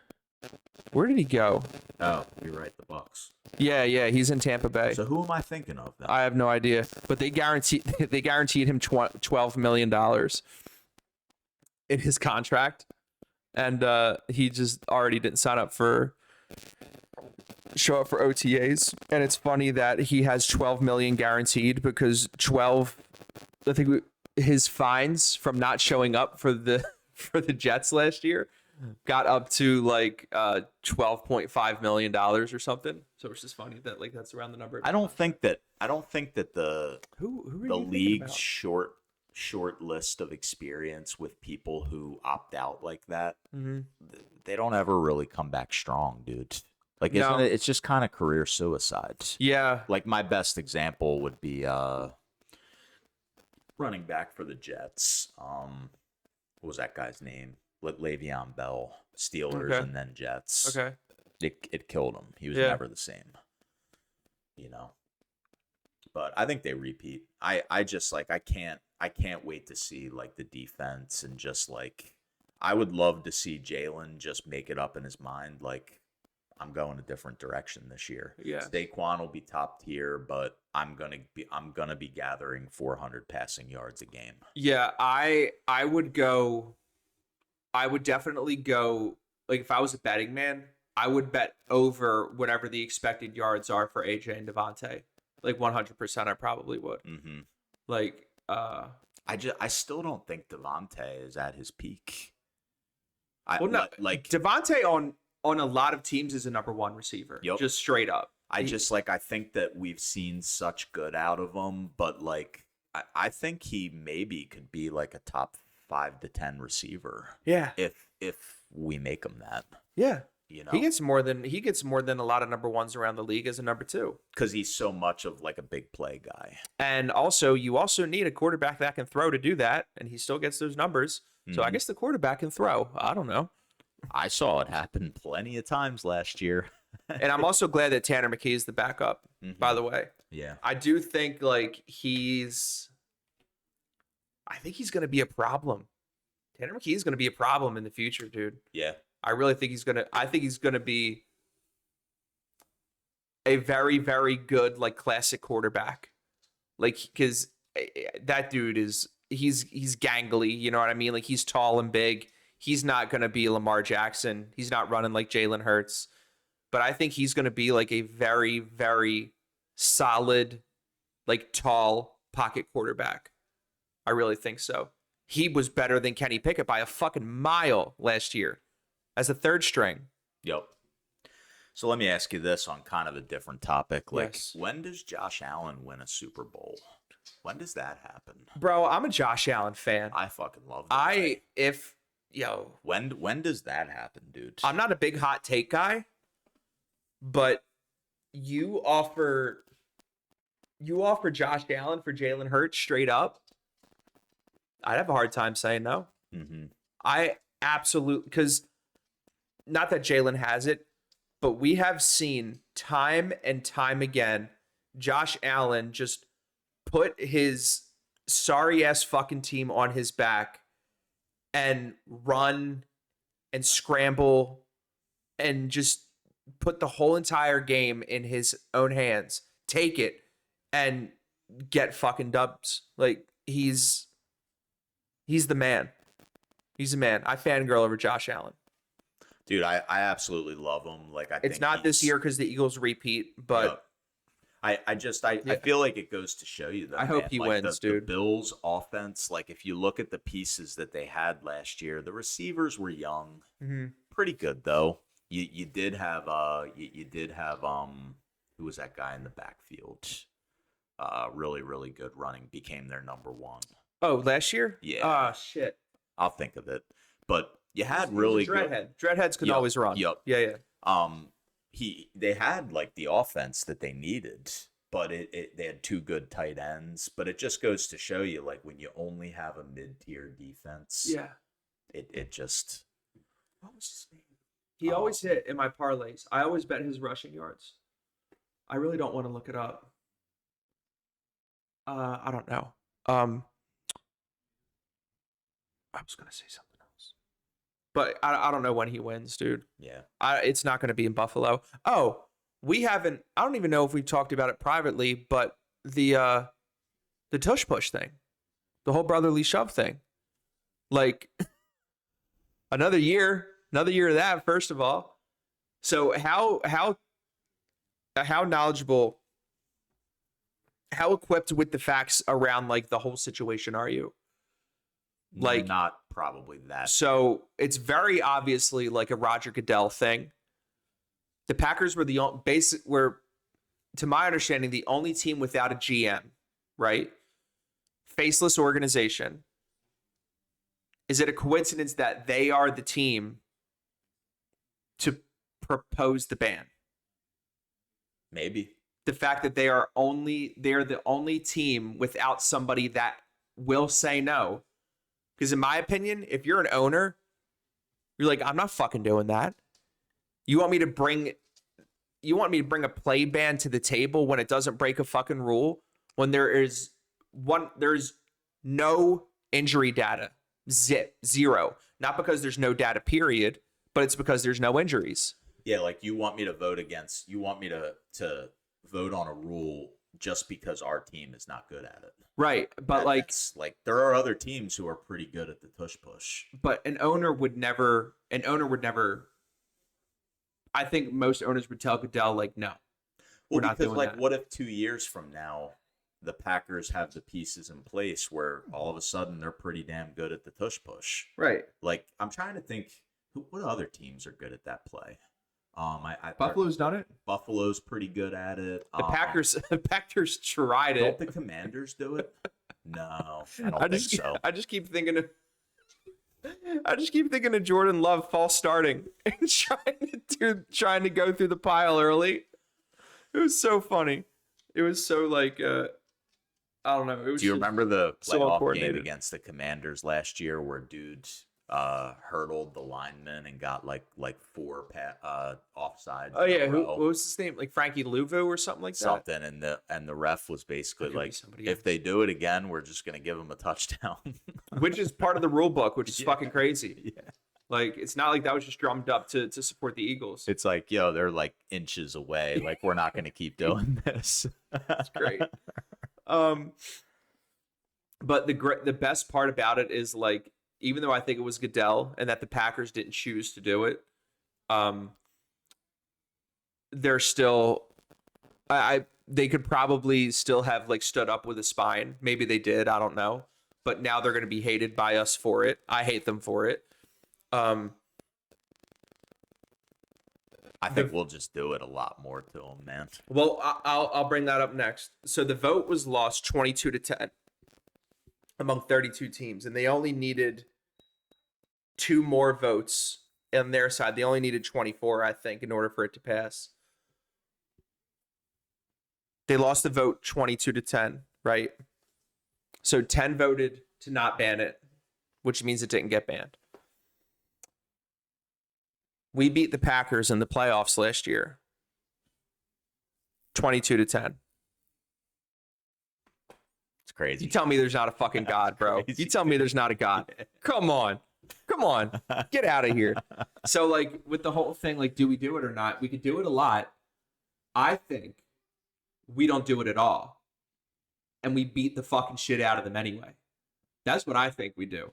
Where did he go? Oh, you're right. The Bucks. Yeah, he's in Tampa Bay. So who am I thinking of then? I have no idea, but they guaranteed him $12 million in his contract, and he just already didn't show up for OTAs. And it's funny that he has 12 million guaranteed because his fines from not showing up for the Jets last year got up to like $12.5 million or something. So it's just funny that like that's around the number. I don't think that the who the league's short list of experience with people who opt out like that. Mm-hmm. They don't ever really come back strong, dude. Like, No. isn't it? It's just kind of career suicide. Yeah. Like, my best example would be running back for the Jets. What was that guy's name? Le'Veon Bell, Steelers, Okay. and then Jets. Okay. It killed him. He was Yeah. never the same. You know. But I think they repeat. I just like I can't wait to see like the defense and just like I would love to see Jalen just make it up in his mind like I'm going a different direction this year. Yeah. Saquon will be top tier, but I'm gonna be gathering 400 passing yards a game. Yeah, I would definitely go, like, if I was a betting man, I would bet over whatever the expected yards are for AJ and Devontae. Like 100%, I probably would. Mm-hmm. Like, I still don't think Devontae is at his peak. like Devontae on a lot of teams is a number one receiver. Yep. Just straight up. I think that we've seen such good out of him, but like I think he maybe could be like a top 5 to 10 receiver. Yeah. If we make him that. Yeah. You know, He gets more than a lot of number ones around the league as a number two. because he's so much of like a big play guy. And also, you also need a quarterback that can throw to do that, and he still gets those numbers. So I Mhm. guess the quarterback can throw. I don't know. I saw it happen plenty of times last year. And I'm also glad that Tanner McKee is the backup, by the way. Yeah. I do think like I think he's going to be a problem. Tanner McKee is going to be a problem in the future, dude. Yeah. I really think he's going to be a very, very good, like, classic quarterback. Like, because that dude he's gangly, you know what I mean? Like, he's tall and big. He's not going to be Lamar Jackson. He's not running like Jalen Hurts. But I think he's going to be like a very, very solid, like, tall pocket quarterback. I really think so. He was better than Kenny Pickett by a fucking mile last year as a third string. Yep. So let me ask you this on kind of a different topic. Like, Yes. when does Josh Allen win a Super Bowl? When does that happen? Bro, I'm a Josh Allen fan. I fucking love that. When When does that happen, dude? I'm not a big hot take guy, but you offer Josh Allen for Jalen Hurts straight up, I'd have a hard time saying no. Mm-hmm. I absolutely, because not that Jalen has it, but we have seen time and time again Josh Allen just put his sorry ass fucking team on his back and run and scramble and just put the whole entire game in his own hands, take it and get fucking dubs. Like, he's the man. He's a man. I fangirl over Josh Allen. Dude, I absolutely love him. Like, I It's think not this he's- year because the Eagles repeat, but Yep. I feel like it goes to show you that. I hope man. he Like, wins, the dude. Bills offense, like if you look at the pieces that they had last year, the receivers were young, pretty good though. You did have who was that guy in the backfield? Really, really good running, became their number one. oh, last year? Yeah. Ah, shit. I'll think of it. But you had He's a really good dreadhead. Dreadheads can Yup, always run. yup. Yeah. They had like the offense that they needed, but they had two good tight ends. But it just goes to show you, like, when you only have a mid-tier defense, Yeah. it just What was his name? He always hit in my parlays. I always bet his rushing yards. I really don't want to look it up. I don't know. I was gonna say something else, but I don't know when he wins, dude. yeah. It's not going to be in Buffalo. Oh, we haven't. I don't even know if we've talked about it privately, but the tush push thing, the whole brotherly shove thing, like another year of that. First of all, so how knowledgeable, how equipped with the facts around like the whole situation are you? Like, Not probably that. so it's very obviously like a Roger Goodell thing. The Packers were to my understanding, the only team without a GM, right? Faceless organization. Is it a coincidence that they are the team to propose the ban? Maybe. The fact that they're the only team without somebody that will say no. Because in my opinion, if you're an owner, you're like, I'm not fucking doing that. You want me to bring a play ban to the table when it doesn't break a fucking rule? When there's no injury data. Zero. Not because there's no data, period, but it's because there's no injuries. Yeah, like you want me to vote to vote on a rule just because our team is not good at it. Right. But that's there are other teams who are pretty good at the tush push. But an owner would never I think most owners would tell Goodell, like, no. Well, because what if 2 years from now the Packers have the pieces in place where all of a sudden they're pretty damn good at the tush push? Right. Like, I'm trying to think what other teams are good at that play. Buffalo's done it. Buffalo's pretty good at it. The Packers tried it. Don't the Commanders do it? No, I don't think so. I just keep thinking of Jordan Love false starting and trying to go through the pile early. It was so funny. It was so I don't know. It was. Do you remember the playoff so game against the Commanders last year where dude hurdled the lineman and got like 4 offsides? Oh yeah, what was his name? Like Frankie Louvu or something like that. Something, and the ref was basically like, if they do it again, we're just gonna give them a touchdown. Which is part of the rule book, which is fucking crazy. Yeah. Like, it's not like that was just drummed up to support the Eagles. It's like, yo, they're like inches away. Like, we're not gonna keep doing this. That's great. But the best part about it is, like, even though I think it was Goodell and that the Packers didn't choose to do it, they're still, they could probably still have like stood up with a spine. Maybe they did. I don't know. But now they're going to be hated by us for it. I hate them for it. I think we'll just do it a lot more to them, man. Well, I'll bring that up next. So the vote was lost 22-10 among 32 teams, and they only needed 2 more votes on their side. They only needed 24, I think, in order for it to pass. They lost the vote 22-10, right? So 10 voted to not ban it, which means it didn't get banned. We beat the Packers in the playoffs last year, 22-10. It's crazy. You tell me there's not a fucking God, bro. You tell me there's not a God. Come on. Get out of here. So, like, with the whole thing, like, do we do it or not? We could do it a lot. I think we don't do it at all. And we beat the fucking shit out of them anyway. That's what I think we do.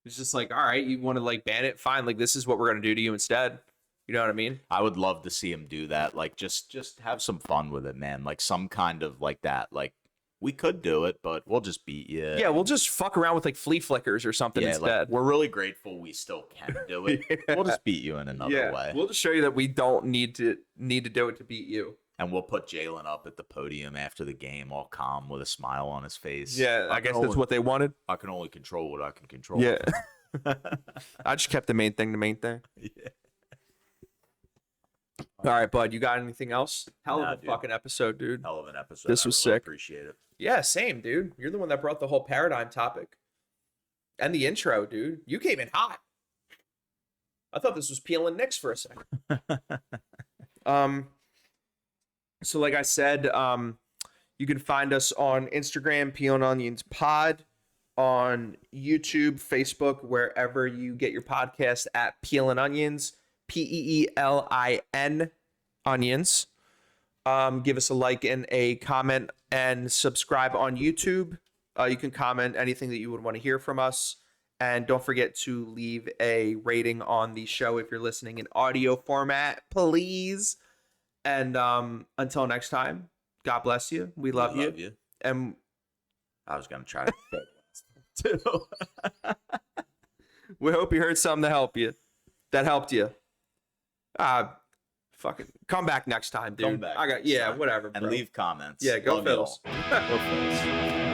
It's just like, all right, you want to like ban it? Fine. Like, this is what we're going to do to you instead. You know what I mean? I would love to see him do that. Like, just have some fun with it, man. Like, some kind of like that. Like, we could do it, but we'll just beat you. Yeah, we'll just fuck around with like flea flickers or something instead. Like, we're really grateful we still can do it. Yeah. We'll just beat you in another way. We'll just show you that we don't need to do it to beat you. And we'll put Jalen up at the podium after the game, all calm with a smile on his face. Yeah, I guess that's what they wanted. I can only control what I can control. Yeah. I just kept the main thing. Yeah. All right, bud. You got anything else? Hell of a dude. Fucking episode, dude. Hell of an episode. This was really sick. Appreciate it. Yeah, same, dude. You're the one that brought the whole paradigm topic and the intro, dude. You came in hot. I thought this was Peelin Knicks for a second. So like I said, you can find us on Instagram, Peelin Onions Pod, on YouTube, Facebook, wherever you get your podcast at Peelin Onions, Peelin Onions. Give us a like and a comment and subscribe on YouTube. You can comment anything that you would want to hear from us. And don't forget to leave a rating on the show if you're listening in audio format, please. And until next time, God bless you. We love you. And I was going to try to too. We hope you heard something that helped you. Fucking come back next time, dude. Come back. Whatever. And Bro. leave comments. Yeah, go Love y'all. Phils. Go Phils.